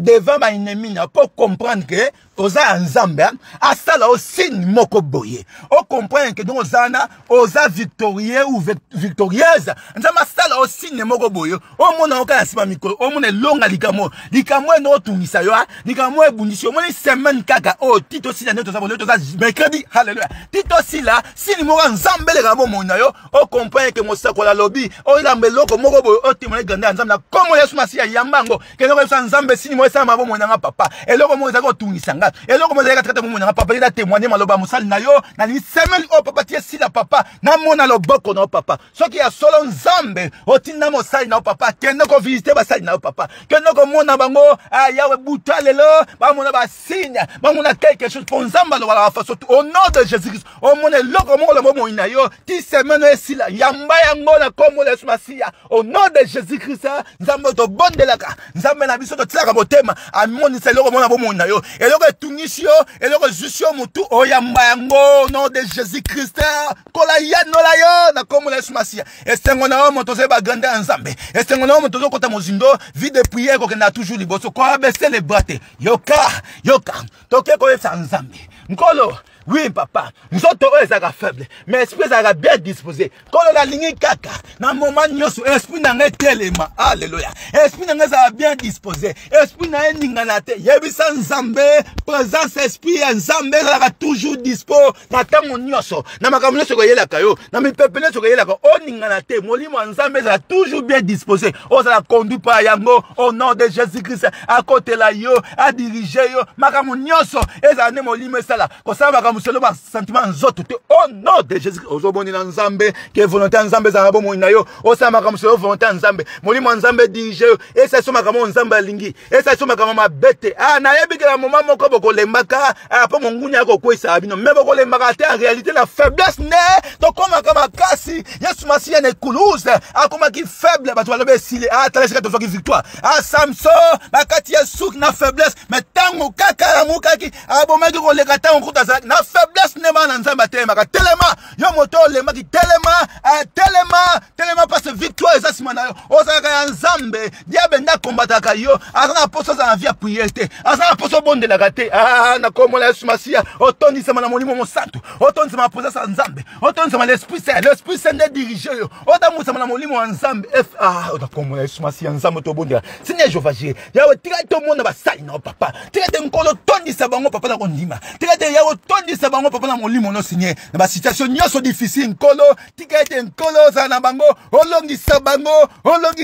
devant ma ennemi na pour comprendre que oza nzambe asala aussi moko boye o comprendre que donc ozana oza victorieux ou victorieuse nzambe asala aussi moko boye o mona oka sima mikolo o mona longa likamo no tungisa yo likamo ebundisi o mona semaine kaka o tito sila neto za boleto za mercredi hallelujah tito sila sini moko nzambe le kamo mona yo o comprendre que mosakola lobi o ilambe loko moko boye o timone ganda nzambe na komo Yesu Masiya yambango ke no ko nzambe sini mo sa mabo mona nga papa eloko mo za ko tungisa nga eloko mo za ka traiter mo nga papa ila témoigner maloba musali na yo na ni semaine o papa tie sila papa na mona loboko na papa soki ya solo nzambe otinda mo sali na papa kende ko visiter ba sali na papa kende ko mona bango yawe butalelo ba mona ba signe ba mona quelque chose pour nzamba lo wala fa surtout au nom de Jésus-Christ o mona loko mo lo mo na yo ti semaine sila yamba yango na komo Yesu Masiya au nom de Jésus-Christ nzambe to bondelaka nzambe na biso to tsaka motema amoni se loko mona bomona yo eloko etungisio eloko jusio mutu oyamba yango nom de Jésus-Christ kola yanola yo na komo Yesu Masiya esengo na o moto ze ba grande nzambe esengo na o moto zo kota mozindo vie de prière ko kena toujours liboso ko abaisser les bras te yoka toke ko esa nzambe nkolo. Oui, papa, nous autres, ils faibles, mais l'esprit est bien disposé. Quand on a ligné kaka, dans le moment où l'esprit n'a tellement, alléluia, l'esprit n'a bien disposé, l'esprit n'a n'inganate, yebisa nzambe, présence esprit nzambe, sera toujours dispo, na tango nyoso, na makamune sokoye la kayo, na mi pepele sokoye la kayo, on n'inganate, molimo nzambe sera toujours bien disposé, on sera conduit par yango, au nom de Jésus-Christ, à côté la yo, à diriger yo, makamune nyoso, et ça ne molimo sala, comme ça makamune c'est le sentiment nzoto te au nom de Jésus ozoboni na nzambe ke volonté nzambe za bo moina yo osama comme c'est volonté nzambe molimo nzambe dirige et ça soma comme nzambe lingi et ça soma comme mabete na yebi que la moment moko boko lembaka po mongunya ko kwesa abino mais boko lembaka te en réalité la faiblesse ne to comme kasi Yesu Masiya ne kuluze akoma ki faible ba to lobe sile tala sika to ki victoire Samson bakati Yesu na faiblesse mais tango kaka mukaki abomaki ko leka tango kutaza na faiblesse ne ba na nzamba telema telema yo moto lema ki telema parce victoire eza sima na yo osaka ya nzambe diable nda combataka yo azana poso za vie prière te azana poso bonde la gate na komo la Yesu Masiya otondi sama na molimo mo santo otondi sama présence ya nzambe otondi sama l'esprit saint de diriger yo otamu sama na molimo wa nzambe na komo la Yesu Masiya nzambe to bonde Seigneur Jéhovah yawe tika to mona ba sai na papa tika te nkolo tondi sa bango papa na kondima tika te yawe tondi sa bango papa na molimo no Seigneur na ba situation nyoso difficile nkolo tika te nkolo za na bango olongi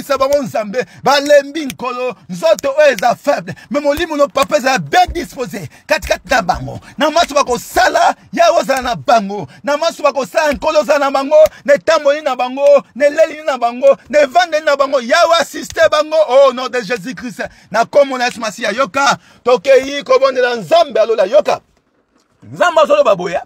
sa bango nzambe balembi nkolo nzoto eza faible mais molimo no papa za bien disposé katikati na bango na maso bako sala yawe za na bango na maso bako sala nkolo za na bango ne tamboli na bango ne leli na bango ne vande na bango yawe assiste bango au nom de Jésus-Christ na komo na Yesu Masiya yoka tokeyi ko bondela nzambe alola yoka nzamba solo baboya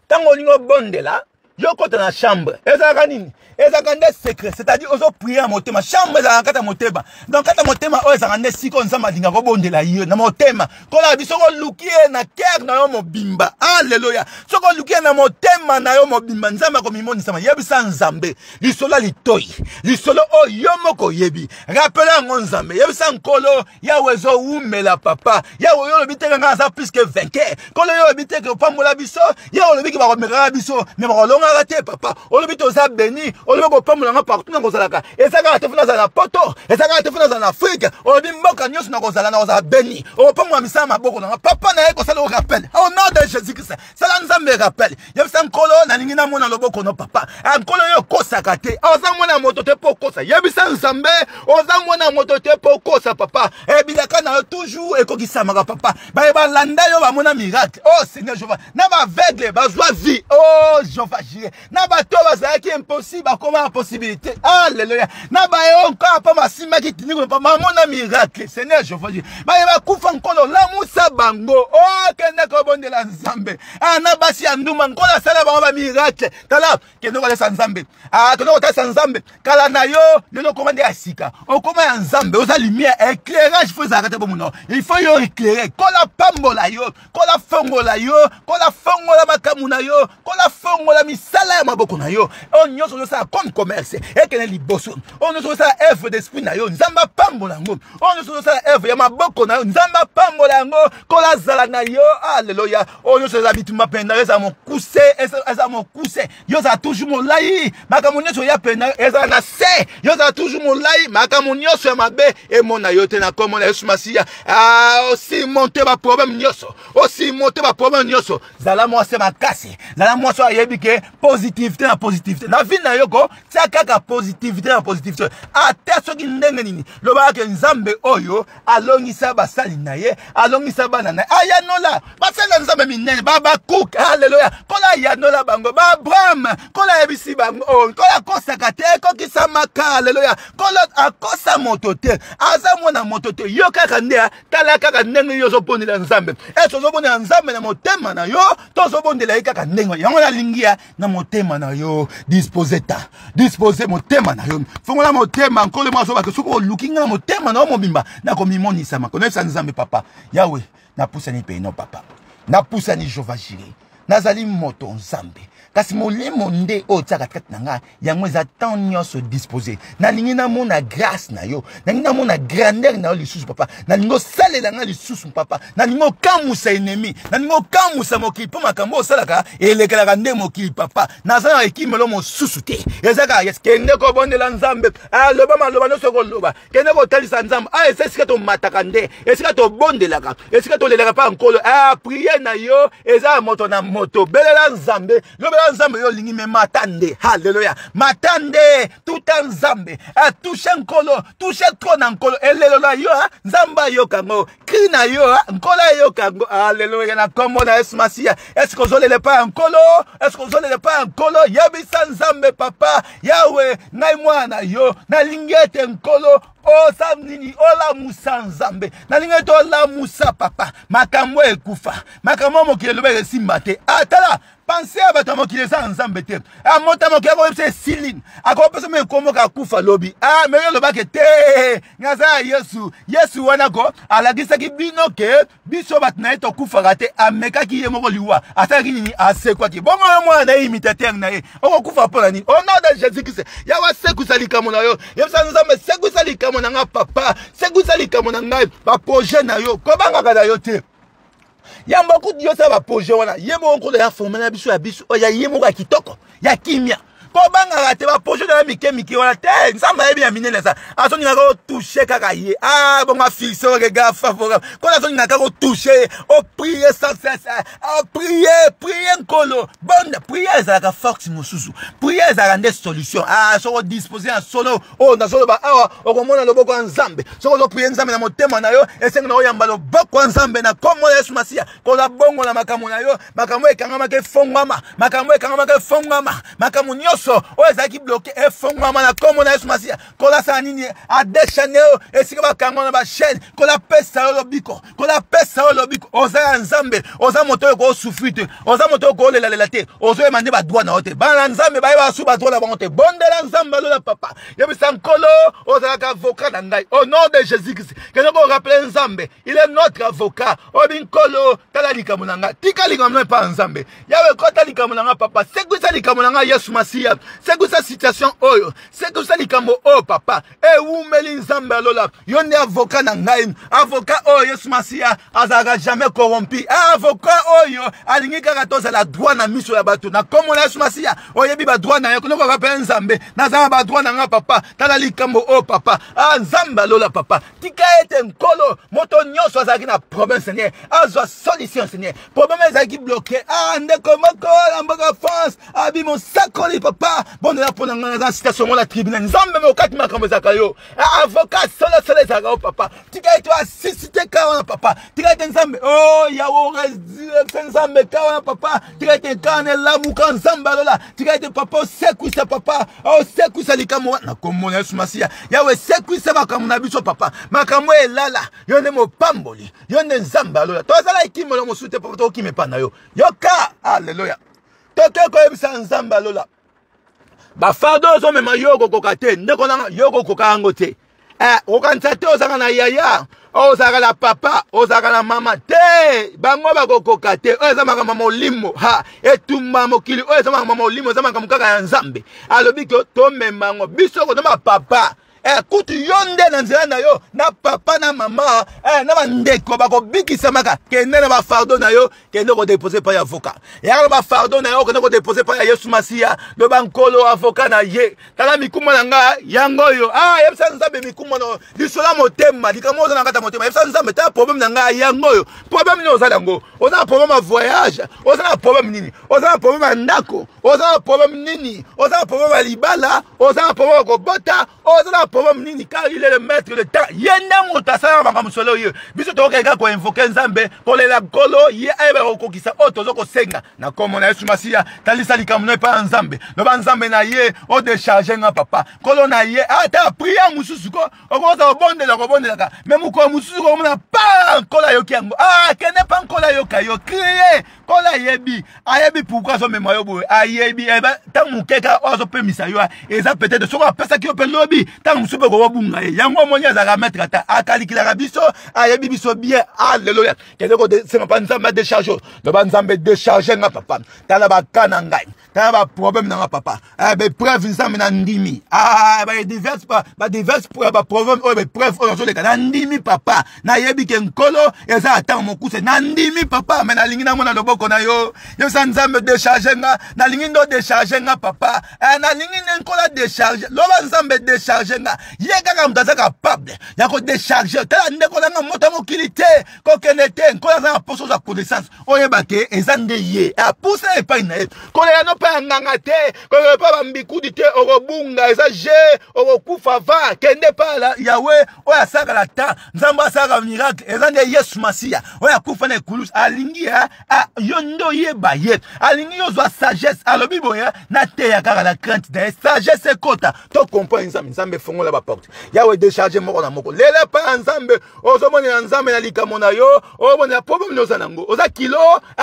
tango lingo bondela Yoko dans la chambre. Ezakanini. Ezakande secret. C'est-à-dire, ozo prier à motema. Chambre ezakata motema. Donc, kata motema, ezakande siko nzamba dinga robonde la yo. Na motema. Kola bisoko lukie na ker na yo mobimba. Alléluia. Soko lukie na motema na yo mobimba. Nzamba komimoni sama. Yebisa nzambe. Lisolo litoi. Lisolo o yomoko yebi. Rappela nzambe. Yebisa nkolo. Yawezo umela papa. Yawe yo lebite nga za plus que vainqueur. Kolo yo lebite que pamola biso. Yawe lebite ba komera biso. Mais ba longa raté papa. O lebite oza béni. O lebite pamola nga partout na kozalaka. Ezaka tefuna za na poto. Ezaka tefuna za na Afrique. O lebite mboka nyos na kozala na oza béni. O pamola misama maboko na papa na eko sala o rappel. Au nom de Jésus-Christ. Sala nzambe rappel. Yebisa nkolo na lingi na mona loboko no papa. Nkolo yo kosaka te. Oza mona moto te po kosa. Yebisa nzambe. Oza mona moto te po kosa papa. Ebilaka na yo toujours ekokisama papa. Ba landa yo ba mona miracle. Oh Seigneur Jéhovah. Na ba aveugle ba joie vie. Oh Jéhovah Jireh. Na ba to ba za ki impossible comment impossibilité. Alléluia. Na ba yo encore pas ma sima ki tini ko ma mona miracle. Seigneur Jéhovah Jireh. Ba kufa nkolo la musa bango. Oh kende ko bonde la nzambe. Na basi anduma nkolo sala ba miracle. Tala kende ko la nzambe. Kende ko ta nzambe. Kala na yo le commande asika. On commande nzambe. Oza lumière éclairage faut arrêter bon non. Il faut yo éclairer. Kola pambola yo, kola fongola yo, kola fongola makamuna yo, kola fongola misala ya maboko na yo. On nyoso yo ça comme commerce. Et kene liboso. On nyoso ça œuvre d'esprit na yo. Nzamba pambola ngo. On nyoso ça œuvre ya maboko na yo. Nzamba pambola ngo. Kola zala na yo. Alléluia. On nyoso za bituma penda eza mon cousse, eza mon cousse. Yo za toujours mon lai. Makamunyo so ya penda eza na se. Yo za toujours mon lai. Makamunyo so ya mabe et mon ayote na comme na Yesu Masia. Aussi monter ma problème nyoso. Aussi monter ma problème nyoso. Zala moi c'est ma casse. Zala moi so yebike positivité na positivité. Na vie na yoko, tia kaka positivité na positivité. Ata so ki ndenge nini. Loba ke nzambe oyo alongisa basali na ye, alongisa bana na. Aya nola. Basala nzambe minene baba cook. Alléluia. Kola ya nola bango ba Abraham. Kola yebisi bango. Kola kosa kate ko kisamaka. Alléluia. Kola akosa motote. Aza mona motote. Yo kaka ndea tala kaka ndenge yo zobondela nzambe. Eso zobondela nzambe na motema na yo, to zobondela kaka ndenge yango na lingia na motema na yo. Disposer motema na yo. Fongola motema nkole mwa so ba soko looking na motema na mobimba na komimoni sama. Konesa nzambe papa. Yawe na pusani pe no papa. Na pusani Jéhovah Jireh. Nazali moto nzambe. Kasi molimo nde o tsaka kat nanga yango za tant nyonso disposer na lingi na mona grâce na yo na lingi na mona grandeur na yo lisusu papa na lingo salela nga lisusu papa na lingo kamusa ennemi na lingo kamusa mokili po makambo osalaka elekelaka nde mokili papa na za ekimelo mosusu te ezaka yes kende ko bondela nzambe loba maloba no soko loba kende ko talisa nzambe esika to mataka nde esika to bondelaka esika to lelaka pa nkolo prier na yo eza moto na moto belela nzambe loba nzambe yo lingi me matande. Hallelujah. Matande tout nzambe. Touche nkolo, touche kona nkolo. Elelo la yo nzamba yo kango. Krina yo nkola yo kango. Hallelujah. Na komo na Yesu Masia. Est-ce que zolele pa nkolo? Est-ce que zolele pa nkolo? Yebisa nzambe papa. Yawe ngai mwana yo na lingete nkolo. Oh samnini ola musa nzambe na lingeto la musa papa makambo ekufa makambo mokile lobe simba te atala pensez à bato mokile sa nzambe te amota mokile ko se siline akopesa me komoka kufa lobi me yo lobake te ngaza Yesu wana ko alagisa ki bino ke biso bat na eto kufa rate ameka ki yemoko liwa asaki nini asekwa ki bongo mwana imitateur na ye okufa pona ni au nom de Jésus-Christ ya wa sekusali mona yo yebisa nzambe sekusali monanga papa segusali kamonanga ba projet na yo kobanga kada yo te yamba ku dio sa ba projet wana yemo onko ya former na biso ya biso ya yemo ka kitoko ya kimia kobanga rate ba projet na miki wana te nsamba yebi ya minene sa asoni ngako toucher kaka ye bonga fixer regard favorable ko asoni ngako toucher o prier sans cesse prier nkolo bonne prier za ka force mususu prier za rende solution so disposer en solo na solo ba okomona loboko nzambe so zo prier nzambe na motema na yo esenga na oyamba loboko nzambe na komo Yesu Masia ko la bongo na makamuna yo makamwe ekangama ke fongama makamwe ekangama ke fongama makamuni yo nyonso oyo ezalaki bloqué efongwama na kombo na Yesu Masiya kolasala nini adeshane oyo esika bakango na bachaîne kolapesa yo lobiko kolapesa yo lobiko oza ya nzambe oza moto oyo koosufri te oza moto oyo koolelalela te ozoyeba nde badroit na yo te bana na nzambe bayeba basu badroit na bango te bondela nzambe alola papa yebisa nkolo ozalaka avocat na ngai au nom de Jésus-Christ kende korappele nzambe il est notre avocat obi nkolo tala likambo na ngai tika likambo na epa nzambe yawe kota likambo na ngai papa sekwisa likambo na ngai Yesu Masiya sekwisa situation oyo sekwisa likambo oyo papa ewumeli nzambe alola yo nde avocat na ngai avocat oyo Yesu Masiya azalaka jamais corrompu avocat oyo alingi kaka tozala droit na miso ya bato na kombo na Yesu Masiya oyebi badroit na yo kono korappele nzambe nazala badroit na ngai papa tala likambo oyo papa nzambe alola papa tika ete nkolo moto nyonso azalaki na problème Seigneur azwa solution Seigneur problème ezalaki bloqué ndeko moko na mboka France abi mosakoli papa bondela mpona ngai naza citation mo na tribunal nzambe mokati makambo ezalaka yo avocat solo ezalaka yo papa tika ete asisite ka wana papa tika ete nzambe yawo resurrection nzambe ka wana papa tika ete nkana elamuka nzambe alola tika ete papa osekwisa papa osekwisa likambo wana na kombo na Yesu Masiya yawe sekwisa makambo na biso papa makambo elala yo nde mopamboli yo nde nzambe alola tozala ekimolo mosusu te papa tokime epa na yo yoka alleluya toke koyebisa nzambe alola bafardo ozomema yo kokoka te ndeko nanga yo kokoka yango te okanisa te ozalaka na yaya ozalaka na papa ozalaka na mama te bango bakokoka te oyo eza makambo molimo etumba mokili oyo eza makambo molimo eza makambo kaka ya nzambe alobi ke tomema yango biso kotoma papa kutu yo nde na nzela na yo na papa na mama na bandeko bakobikisa maka kende na bafardo na yo kende kodepose pa ya avocat yaka na bafardo na yo kende kodepose pa ya Yesu Masiya loba nkolo avocat na ye tala mikumba na nga yango oyo yebisa nzambe mikumba na lisola motema likambo oza na kata motema yebisa nzambe tala problème na nga yango oyo problème nini oza yango oza na problème ya voyage oza na problème nini oza na problème ya ndako oza na problème nini oza na problème ya libala oza na problème ya kobota oza na problème nini car il est le maître de temps yenda moto asala makambo solo yo biso tokeka ko invoquer nzambe kolela kolo ye ayeba kokokisa otozo kosenga na kombo na Yesu Masiya talisa likambo na pa nzambe loba nzambe na ye o décharger nga papa kolo na ye ata prière mususu ko okoza obondela ka même ko mususu ko mona pa kola yo kiango kene pa kola yo kayo crier kola yebi ayebi pourquoi so mema yo boye ayebi eba tamu keka ozo pemisa yo eza peut-être soko pesa ki ope lobi tamu supe ko bunga ye yango moni azaka mettre ata akalikila biso ayebi biso bien alleluya kende ko senga pa nzambe décharge le ba nzambe décharger nga papa tala ba kana ngai tala ba problème na nga papa be preuve nzambe na ndimi ba diverse ba problème o be preuve o zo le kana ndimi papa na yebi ke nkolo eza ata mokuse na ndimi papa mais na lingi na mona loboko na yo sa nzambe décharger nga na lingi ndo décharger nga papa na lingi nkola décharger loba nzambe décharger nga ye kaka mutaza capable ya ko décharger tala ndeko na moto mokili te ko kenete nkola za poso za connaissance oyeba ke eza nde ye pousse epai na ye kola ya no pa nganga te ko pa bambikudi te okobunga eza je okokufa va kende pa la yawe oya saka la ta nzamba saka miracle eza nde Yesu Masiya oya kufa na kulus alingi yo ndo yeba ye alingi yo zwa sagesse alobi boya na te ya kaka la crainte de sagesse ekota to comprendre nzambe fongola ba porte yawe décharger moko na moko lele pa nzambe ozomona nzambe na likambo na yo omona problème noza nango oza kilo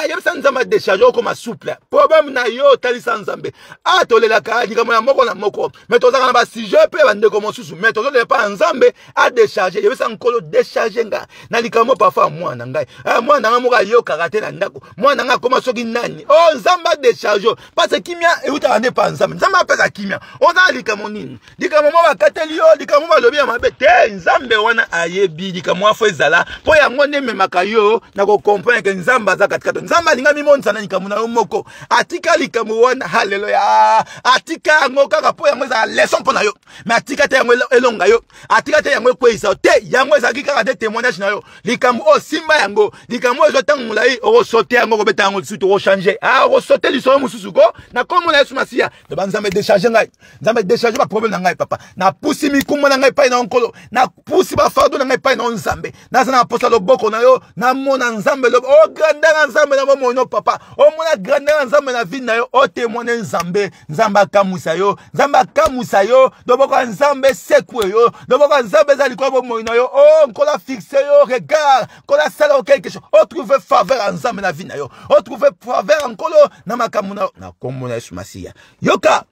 yebisa nzambe décharger okoma souple problème na yo talisa nzambe atolelaka likambo na moko mais tozaka na ba sujet pe bandeko mosusu mais tozolele pa nzambe a décharger yebisa nkolo décharger nga na likambo parfois mwana ngai mwana nga moko yo karate na ndako mwana nga koma soki nani nzambe a décharger parce que kimia euta ande pa nzambe apesa kimia oza likambo nini likambo mo bakateli yo likambo balobi ya mabe te nzambe wana ayebi likambo afo ezala po yango nde memaka yo na ko comprendre que nzambe aza katikati nzambe alinga mimonisa na likambo na yo moko atika likambo wana haleluya atika yango kaka po yango ezala leçon mpo na yo mais atika te yango elonga yo atika te yango ekweyisa te yango ezalaki kaka te témoignage na yo likambo osimba yango likambo ezotango molai okosote yango ko beta ngo suto ko changer ah ko sauter lisolo mususu ko na komo na Yesu Masia to banzambe décharger ngai nzambe décharger ba problème na ngai papa na pusi mikumba na ngai pa na onkolo na pusi ba fardo na ngai pa na nzambe na sana posa loboko na yo na mona nzambe lo o grandeur nzambe na bomo no papa o mona grandeur nzambe na vie na yo o témoigner nzambe nzamba kamusa yo nzamba kamusa yo loboko nzambe sekwe yo loboko nzambe za likwa bomo na yo o nkola fixer yo regard kola sala quelque chose o trouver faveur en nzambe na vie na yo o trouver faveur nkolo na makamu na kombo na Yesu Masia yoka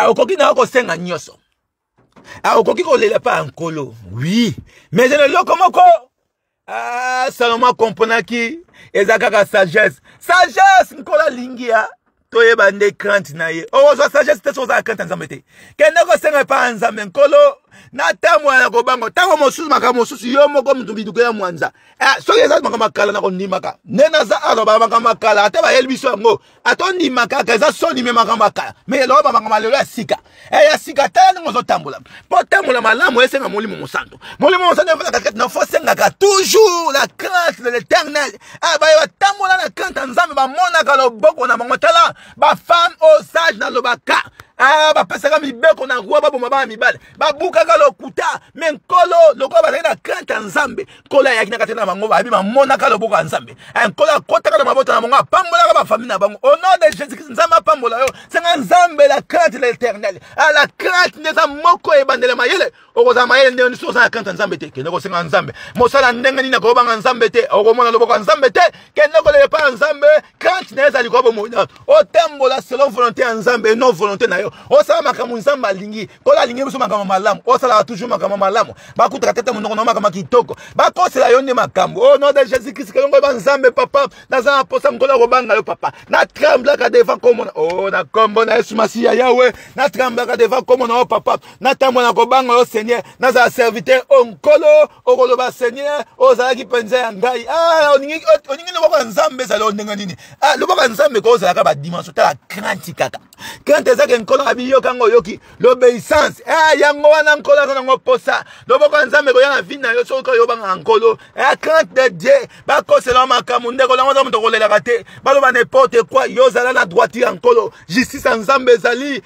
okoki na ko senga nyoso okoki ko lela pa nkolo oui mais je ne le komoko seulement comprenaki ezaka sagesse nkola lingia toyeba nde crainte na ye ozo sagesse te soza crainte nzambe te kende ko senga pa nzambe nkolo na tamwa na kobango tango mosusu maka mosusu yo moko mtumbiduke ya mwanza soki eza makama kala na kondimaka nena za aloba makama kala ate ba yelbiso yango atondimaka kaza soni me makama kala me loba makama lelo ya sika ya sika tala ngozo tambola po tambola malamu esenga molimo mosanto fana kakati na fo senga toujours la crainte de l'éternel ba yo tambola na crainte nzambe ba monaka loboko na bango tala ba femme au sage na lobaka ba pesaka mibeko na roi ba bomaba mibale ba bukaka lokuta men kolo lokola ba na crainte nzambe kola yakina katena bango ba bima monaka loboko nzambe kola kotaka na mabota na bango pambola ba famille na bango au nom de Jésus Christ nzambe pambola yo senga nzambe la crainte de l'éternel la crainte neza moko ebandele mayele okoza mayele nde so za crainte nzambe te kende ko senga nzambe mosala ndenge nini ko banga nzambe te okomona loboko nzambe te kende ko le pa nzambe crainte neza likobo moina o tembola selon volonté nzambe non volonté na yo osala makambo nzambe alingi kola alingi biso makambo malamu osala toujours makambo malamu bakutaka tete monoko na makambo kitoko bakosela yo nde makambo au nom de Jésus Christ kelongo ba nzambe papa naza posa ngola kobanga yo papa na tremblaka devant komona na kombo na Yesu Masia Yahweh na tremblaka devant komona papa na tamona kobanga yo Seigneur naza serviteur onkolo okoloba Seigneur ozalaki penza ya ngai oningi loboko nzambe zalo ndenge nini loboko nzambe ko ozalaka ba dimension ta crainte kaka crainte ezaka nkolo yokango yoki l'obéissance yango wana nkolo kana ngoposa loboko nzambe ko yana vina yo soko yo banga nkolo crainte de Dieu bakosela makambo ndeko lango za mutoko lela kate baloba n'importe quoi yo zala na droiture nkolo justice nzambe zali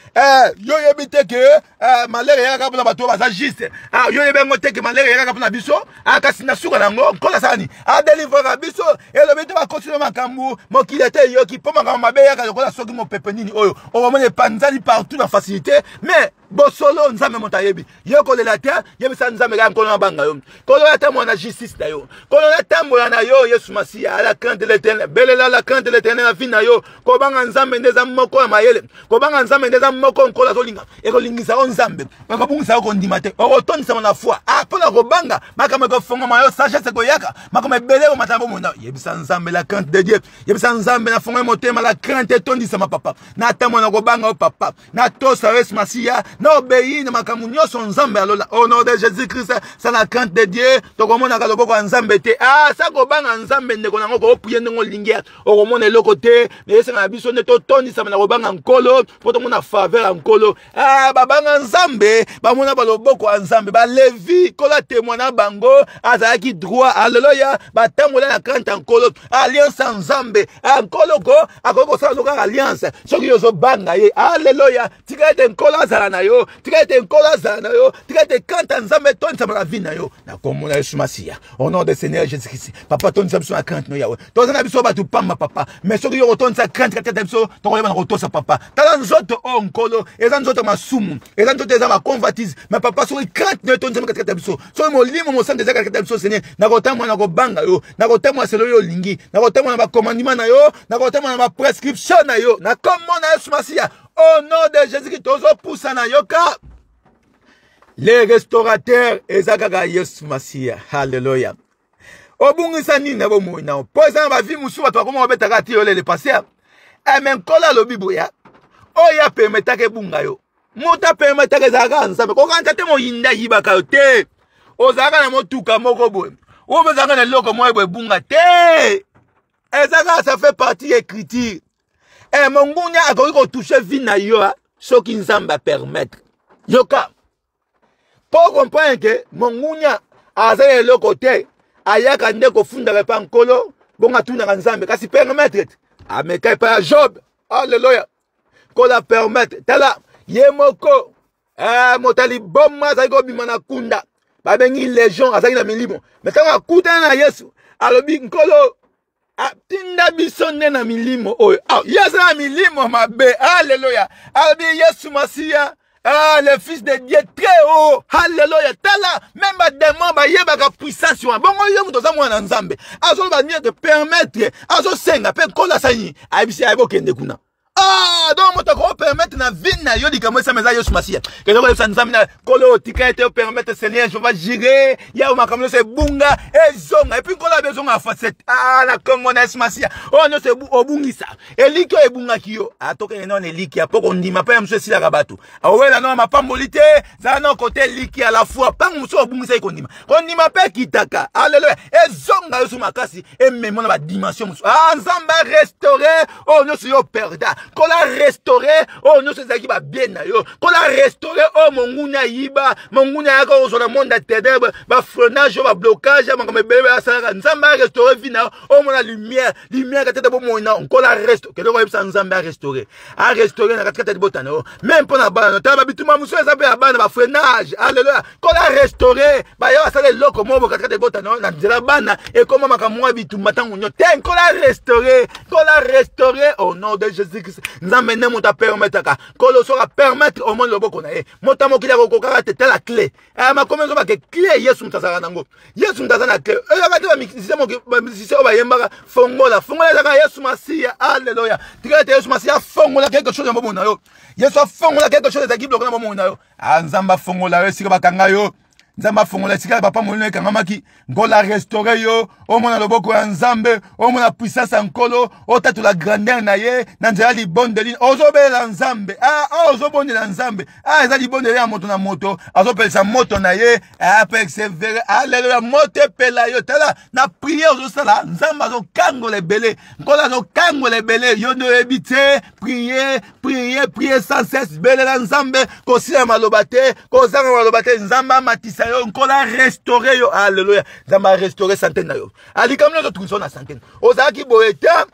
yo yebite ke malere yaka pona bato baza juste yo yebengo teke malere yaka pona biso kasi na suka nango nkolo sani délivre biso elobite bakosela makambo mokilete yoki po makambo mabe yaka lokola soki mo pepe nini oyo omone panzali partout na facilité mais bosolo nzambe montayebi yoko lela te yebisa nzambe ga nkolo na banga yo kolo ya tambo na justice na yo kolo ya tambo na yo Yesu Masia la crainte de l'éternel belela la crainte de l'éternel na fina yo ko banga nzambe ndeza moko ya mayele ko banga nzambe ndeza moko nkolo zolinga ekolingisa o nzambe bakabungisa ko ndima te okotonisa na foi pona ko banga makama ko fonga mayo sagesse ko yaka makama belelo matambo mona yebisa nzambe la crainte de Dieu yebisa nzambe na fonga motema la crainte tondisa ma papa na tambo na ko banga o papa na tosa Yesu Masia na obéi na makambo nyonso nzambe alola au nom de Jésus Christ ça la crainte de Dieu tokomona ka loboko nzambe te ça ko banga nzambe ndeko nango ko opuye ndenge lingia okomona eloko te mais ça na biso ne to tondisa na ko banga nkolo po tomona faveur nkolo babanga nzambe bamona baloboko nzambe ba levi kola témoin bango azalaki droit alléluia batambola na crainte nkolo alliance nzambe nkolo ko akoko sa loka alliance soki yozo banga ye alléluia tikete nkolo azala na yo tikete nkolo azala na yo tikete kanta nzambe tonisa na vie na yo na komona Yesu Masia au nom de Seigneur Jésus Christ papa tonisa biso na crainte no yawe tozana biso batu pamba papa mais soki yo tonisa crainte kata biso tokoyeba na kotosa papa tala nzoto o nkolo eza nzoto masumu eza nzoto eza ma convoitise mais papa soki crainte no tonisa kata biso soki molimo mosante eza kata biso Seigneur na kotamwa na kobanga yo na kotamwa selo yo lingi na kotamwa na ba commandement na yo na kotamwa na ba prescription na yo na komona Yesu Masia au nom de Jésus Christ tozo poussa na yoka les restaurateurs ezakaka Yesu Masia hallelujah obungisa nini na bomo na poza ba vie musu bato bakoma obetaka ti ole le passer men kola lobi boya oya permetaka bunga yo muta permetaka zaka nzambe ko kanta te mo yinda yibaka yo te ozaka na motuka moko boye obezaka na loko moye boye bunga te ezaka ça fait partie écriture mongunya akoki ko toucher vie na yo soki nzamba permettre yoka pour comprendre que mongunya azale loko te ayaka nde ko funda pa nkolo bonga tuna nzambe kasi permettre ameka pa Job alléluia ko la permettre tala yemoko motali bomma za ko bimana kunda ba bengi légion azaki na milimo mais quand akutana na Yesu alobi nkolo tinda bisonne na milimo oyo Yesu na milimo mabe alléluia alobi Yesu Masia le fils de Dieu très haut. Alléluia. Tala, même les démons, ils ont la puissance. Bon, ils ont tous les nzambe. Ils ont de permettre. Ils ont senga, pe kola sani. Aibisi aibo kende kuna. Donc, moi, je permettre na vie na yo di kamo sa meza yo sumasia. Que donc ça nzambe na kolo tika te permettre Seigneur, je vais gérer. Ya o makamlo se bunga ezonga. Et puis kola besoin à facette. La comme on a sumasia. Oh non c'est obungisa. Elikyo ebunga kiyo. Atoke non eliki a poko ndima pa mso sila rabatu. Awela non ma pambolité, ça non côté liki à la fois pas mso obungisa ikondima. Kondima pe kitaka. Alléluia. Ezonga yo sumakasi et même na ba dimension mso. Nzamba restaurer. Oh non c'est yo perda. Qu'on la restauré, oh nous c'est ça qui va bien yo. Qu'on la restauré, oh mon nguna yiba, mon nguna yako sur le monde de ténèbres, va freinage, va blocage, ma comme bébé à ça, nzamba restauré vina, oh mon la lumière qui était bon mon nom, qu'on la restauré, que l'on va nzamba restauré, à restaurer na tête de botano, même pour la banane, t'as habitu ma monsieur ça peut la banane, va freinage, alléluia, qu'on la restauré, bah yo ça les locaux mo ka tête de botano, na dira bana et comment ma comme moi habitu matin on ten qu'on la restauré, au nom de Jésus-Christ. Nzambe ne mota permettre ka kolo sera permettre au monde loboko na ye mota mokila ko kokara tete la clé ma comment so ba ke clé Yesu mtasaka nango Yesu mtasana clé ba te ba mixise mo mixise ba yemba fongola zaka Yesu Masia alléluia tika te Yesu Masia fongola quelque chose mo na yo Yesu fongola quelque chose za kiblo na mo na yo nzamba fongola yo sika bakanga yo nzamba fongola sika papa molene kangamaki ngola restaurer yo o mona loboko ya nzambe o mona puissance nkolo o tatu la grandeur na ye na nzela li bonde ligne ozobela nzambe ozobondela nzambe eza li bonde ya moto na moto azopelisa moto na ye persévérer alléluia moto pela yo tala na prière ozosala nzambe azokangola ebele ngola azokangola ebele yo no ebite prier sans cesse belela nzambe kosila maloba te kozanga maloba te nzambe matisa yo nkola restaurer yo alléluia nzambe restaurer centaine na yo ali comme nous tous na centaine ozaki boeta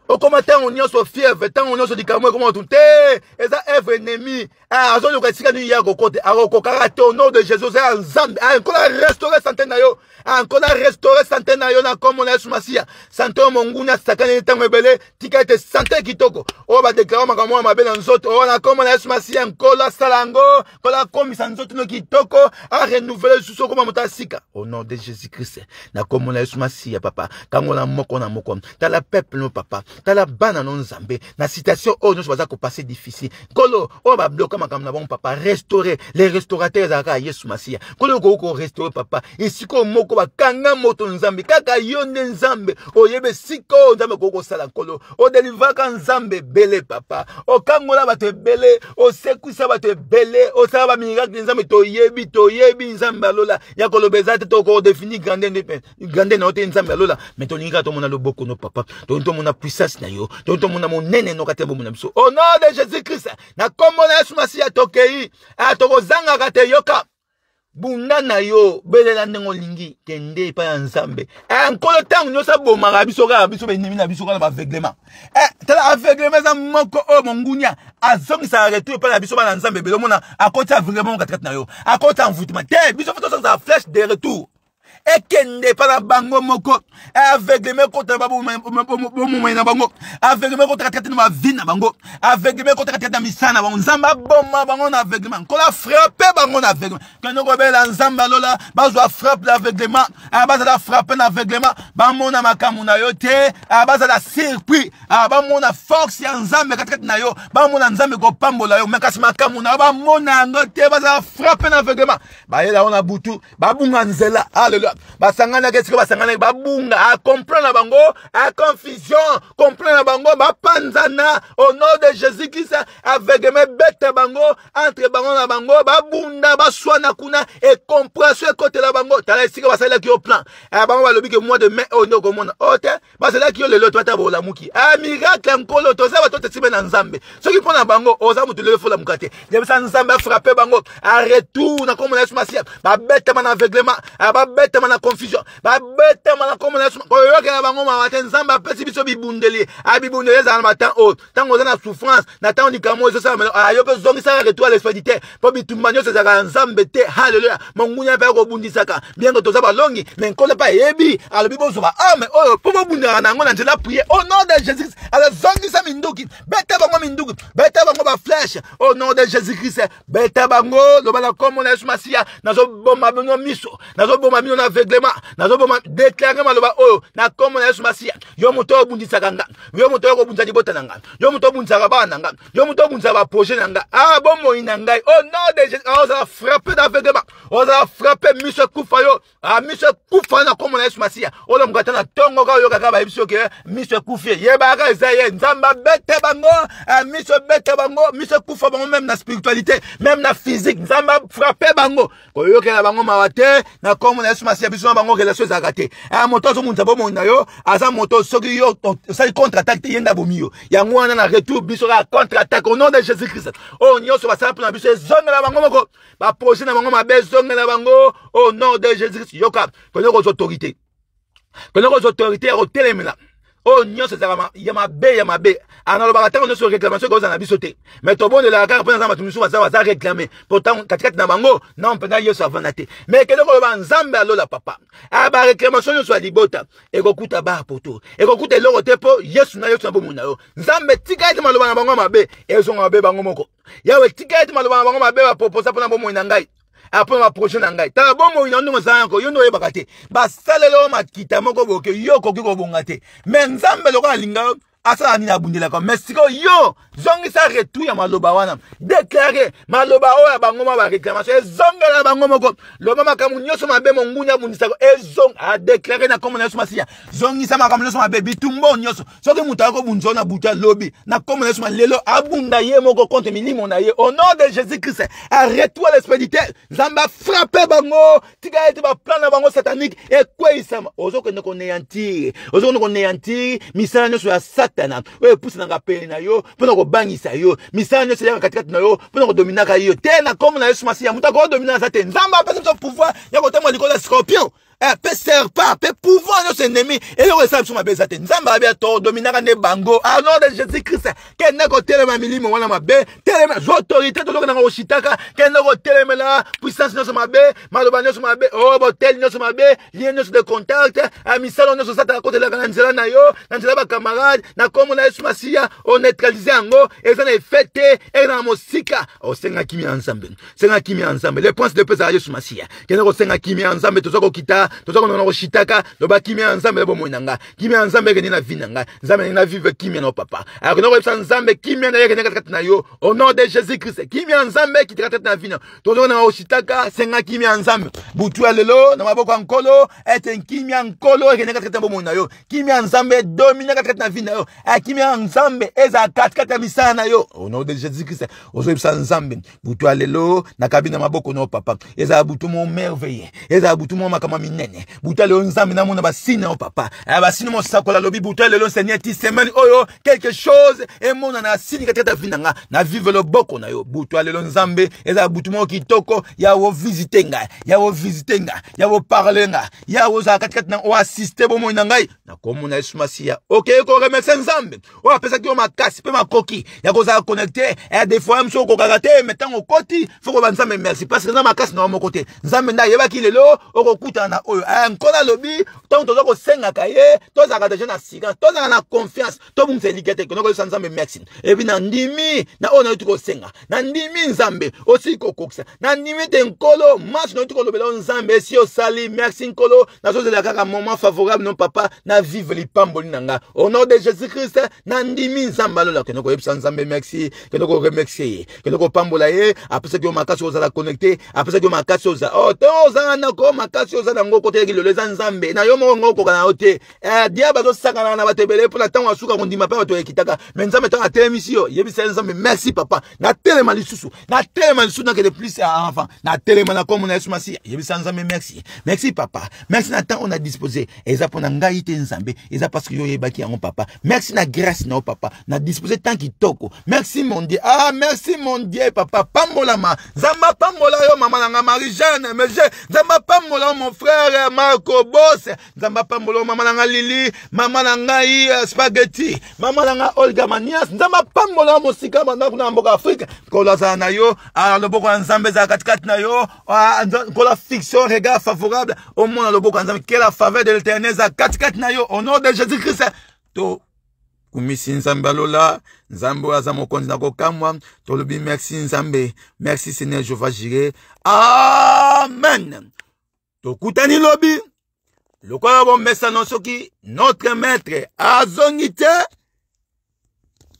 au commentaire on y so fièvre tant on y so dikamo comment tout eza œuvre ennemi azo yo kasika ni ya kokote aroko karate au nom de Jésus nzambe nkola restaurer centaine na yo nkola restaurer centaine na yo na comme on a Yesu Masia centaine monguna sakane tango ebele tika te centaine kitoko o ba déclarer makamwa mabele nzoto o na comme on a Yesu Masia nkola salango kola komisa nzoto no kitoko a renouveler suso comme motasika au nom de Jésus-Christ na comme on a Yesu Masia papa kango na moko ta la peuple no papa ta la bana non nzambe na situation o no baza ko passer difficile kolo o ba bloquer makam na bon papa restaurer les restaurateurs za Yesu Masia kolo ko restaurer papa isiko moko bakanga moto nzambe kaka yonde nzambe oyebe siko nzambe ko sala kolo o deliver kan nzambe bele papa o kangola bato bele o sekuisa bato bele o sala ba miracle nzambe to yebi nzambe alola ya kolo bezate to ko définir grande na ote nzambe alola mais to linga to mona loboko no papa to mona puissance na yo to mona monene no katembo mona biso au nom de Jésus-Christ na komona Yesu Masia tokei atokozanga kate yoka bunda na yo belela ndengo lingi kende pa ya nzambe nkolo tangu nyosa bomaka biso benimi na biso kala ba aveuglement tala aveuglement za moko o mongunya azongisa retour pa na biso bana nzambe belo mona akoti aveuglement katikati na yo akoti envoûtement te biso foto sa flèche de retour ekende para bango moko aveuglement contre babu na bango aveuglement contre katikati na vie na bango aveuglement contre katikati na misana bango nzamba bomba bango na aveuglement kola frapper bango na aveuglement quand on bela nzamba lola bazwa frappe l'aveuglement bazala frapper na aveuglement bamona makamu na yo te bazala circuit bamona force ya nzambe katikati na yo bamona nzambe ko pambola yo makasi makamu na bamona ngo te bazala frapper na aveuglement bayela ona butu babunga nzela alléluia basangana kesiko basangana babunga a comprendre bango a confusion comprendre bango bapanzana au nom de Jésus-Christ avec mes bêtes bango entre bango na bango babunda baswana kuna et compréhension côté la bango tala sika basala ki au plan bango balobi ke mois de mai au no komona ote basala ki le loto ta bola muki miracle nkolo to za bato tesibe na nzambe soki pona bango oza mutu le fola mukate nzambe frapper bango a retour na komona Yesu Masia ba bête man aveuglement ba bête na confusion ba betema na komona Yesu ko yoka bango mawate nzambe apesi biso bibundeli abibundeli za na temps haut tango na souffrance na temps dikamo eso ça ayo pe zongisa retour à l'expédité po bitumbanyo se za nzambe te hallelujah mongunya pa ko bundisaka bien que toza balongi mais nkole pa yebi alobi bozo ba mais oh po bundana nango na nzela prier au nom de Jésus ala zongisa minduki beta bango minduki beta bango ba flèche au nom de Jésus-Christ beta bango lobala comme on Yesu Masia nazo bomba bino miso nazo bomba bino na aveuglement nazo bomba déclarer maloba oh na comme on Yesu Masia yo moto bundisaka nga yo moto ko bundisa dibota nanga yo moto bundisa ba nanga yo moto bundisa ba projet nanga ah bon moi nanga au nom de Jésus on va frapper d'aveuglement on va frapper miso kufa yo ah miso kufa na comme on Yesu Masia o lo mgata na tongo ka yo kaka ba biso ke miso kufie ye ba ka zaye nzamba bete bango miso bete bango miso kufa bango même na spiritualité même na physique nzamba frapper bango ko yo ke na bango mawate na comme on Yesu Masia biso bango relation za kate moto so munza bo na yo aza moto soki yo ça contre attaque yenda bomio yango wana na retour biso ka contre attaque au nom de Jésus-Christ oh nyoso ba sala na biso zonga na bango moko ba projet na bango mabe zonga na bango au nom de Jésus-Christ yoka ko autorité que autorité au télémela oh nyo se zama yamabe ana lo bakata ko so réclamation ko na bisoté mais to bon de la car pendant ma tumiso va réclamer pourtant katikati na bango na on pena yeso avanate mais que ko ba nzambe alo la papa a ba réclamation yo so libota e ko kuta ba poto e ko kuta lo te po yesu na yesu bomu na yo nzambe tika ite maloba na bango mabe ezo mabe bango moko yawe tika ite maloba na bango mabe ba proposa pona bomu na ngai après ma prochaine ngai ta bomo ina ndo zanko yo ndo yebaka te ba salelo makita moko boke yo koki ko bongate mais nzambe loko alinga asa ni na bundela ko mais siko yo zongi sa retu ya maloba wana déclarer maloba o ya bango ma ba réclamation zonga la bango moko lo mama kamu nyoso mabe mongunya bundisa ko ezong a déclarer na comme Yesu Masia zongi sa makamu nyoso mabe bitumbo nyoso soki mutako bunzo na buta lobi na comme Yesu lelo abunda ye moko contre milimo na ye au nom de Jésus-Christ arrête-toi l'expédité zamba frapper bango tika ete ba plan na bango satanique et quoi isama ozo ko ne néantir ozo ko néantir misala nyoso ya satana we pousse na rappel na yo pona ko bangisa yo misala nyoso ya katikati na yo pona ko dominaka yo tena comme na Yesu Masia mutako dominer sa te nzamba pesa so pouvoir ya ko temo likolo scorpion pe serpent pe pouvoir nos ennemis et le ressemble sur ma bezate nzamba bia to dominaka ne bango au nom de Jésus-Christ que ne ko telema milimo wana mabe telema autorité to lokana ko shitaka que ne ko telema la puissance nos mabe maloba nos mabe oh botel nos mabe lien nos de contact amisalo nos sata ko telaka na nzela na yo na nzela ba camarade na comme na Yesu Masia on neutraliser ango et ça est fêté et na mosika o senga kimi ensemble les points de pesa Yesu Masia que ne ko senga kimi ensemble to zoko kita tozako na shitaka do ba kimia nzambe bo moinanga kimia nzambe ke na vinanga nzambe na vive kimia no papa alors no ko nzambe kimia na yeke nakata na yo au nom de Jésus-Christ kimia nzambe ki trakata na vina tozako na shitaka senga kimia nzambe butu lelo na maboko nkolo ete kimia nkolo ke nakata bo moina yo kimia nzambe domina kata na vina yo kimia nzambe eza kata misana na yo au nom de Jésus-Christ ozo nzambe butu lelo na kabina maboko no papa eza butu mo merveilleux eza butu mo makama nene buta le nzambe na mona basina o papa ba sina mo sakola lobi buta le Seigneur ti semaine oyo quelque chose et mona na sini kata vinanga na vivre le boko na yo buta le nzambe eza butu mo kitoko ya wo visitenga ya wo parlenga ya wo za kata na o assister bo mo ngai na komo na Yesu Masia OK ko remercier nzambe o apesa ki o makasi pe makoki ya ko za connecter et des fois mso ko kagate metant au koti faut ko nzambe merci parce que na makasi na mo côté nzambe nda yeba ki lelo o ko kuta na oyo nkona lobi donc tozo ko senga kaye tozaka déjà na sika tozaka na confiance to bumse likete kono ko nzambe merci et puis na ndimi na ona tu ko senga na ndimi nzambe aussi ko koksa na ndimi te nkolo match no tu ko lobela nzambe si o sali merci nkolo na zo de kaka moment favorable non papa na vivre lipamboli nanga au nom de Jésus-Christ na ndimi nzamba lola kono ko yebisa nzambe merci kono ko remercier kono ko pambola ye après ça que makasi ozala connecté après ça que makasi oza oh tozana na ko makasi oza ngo côté le nzambe na yo mo ngoko kana ote dia bazo sakana na batebele pour la temps asuka kondima pa bato ekitaka mais nzambe tant atemisio yebisa nzambe merci papa na telema lisusu na que de plus à enfant na telema na comme na Yesu Masia yebisa nzambe merci papa merci na temps on a disposé eza pona ngai te nzambe eza parce que yo yebaki yango papa merci na grâce na papa na disposé tant kitoko merci mon Dieu merci mon Dieu papa pambola ma zamba pambola yo mama na Marie Jeanne mais zamba pambola mon frère Claire, Marco Boss, Nzamba Pambolo, Mama Nanga Lili, Mama Nanga Spaghetti, Mama Nanga Olga Manias, Nzamba Pambolo, Mosika, Mandakuna Mboka Afrique, Kola Zanayo, le Boko Nzambe Zakakat Nayo, Kola fiction, regard favorable, au monde le Boko Nzambe, quelle la faveur de l'éternel Zakakat Nayo, au nom de Jésus-Christ, to. Kumisi Nzambe Lola, Nzambe Azamo Kondina Kokamwa, Tolobi merci Nzambe, merci Seigneur Jehovah Jireh, Amen. Tokutani Lobi, le quoi bon message soki, notre maître Azongite,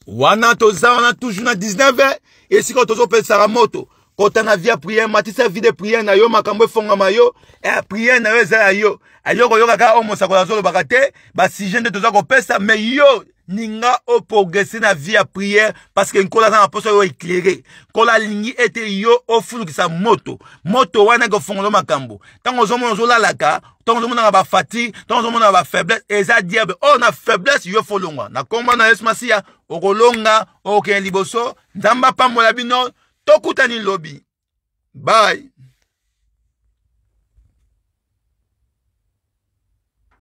Wana Toza, on a toujours na 19h, et si quand on peut Saramoto, quand on a via prière, matissa vie de prière na yo, makambo fonga mayo, et prière na yo za yo, ayo ko yo kaka omo sakola solo bakate, ba si jeune de toza ko pesa, mais yo, ninga o progresser na vie à prière parce que nkola za aposo yo éclairé kola lingi ete yo o fulu kisa moto wana ko fongolo makambo tango zomo zola laka tango zomo na ba fatigue tango zomo na ba faiblesse eza diable on a faiblesse yo folongwa na komba na Yesu Masia okolonga oke liboso Nzamba Pambola bino tokutani lobi bye.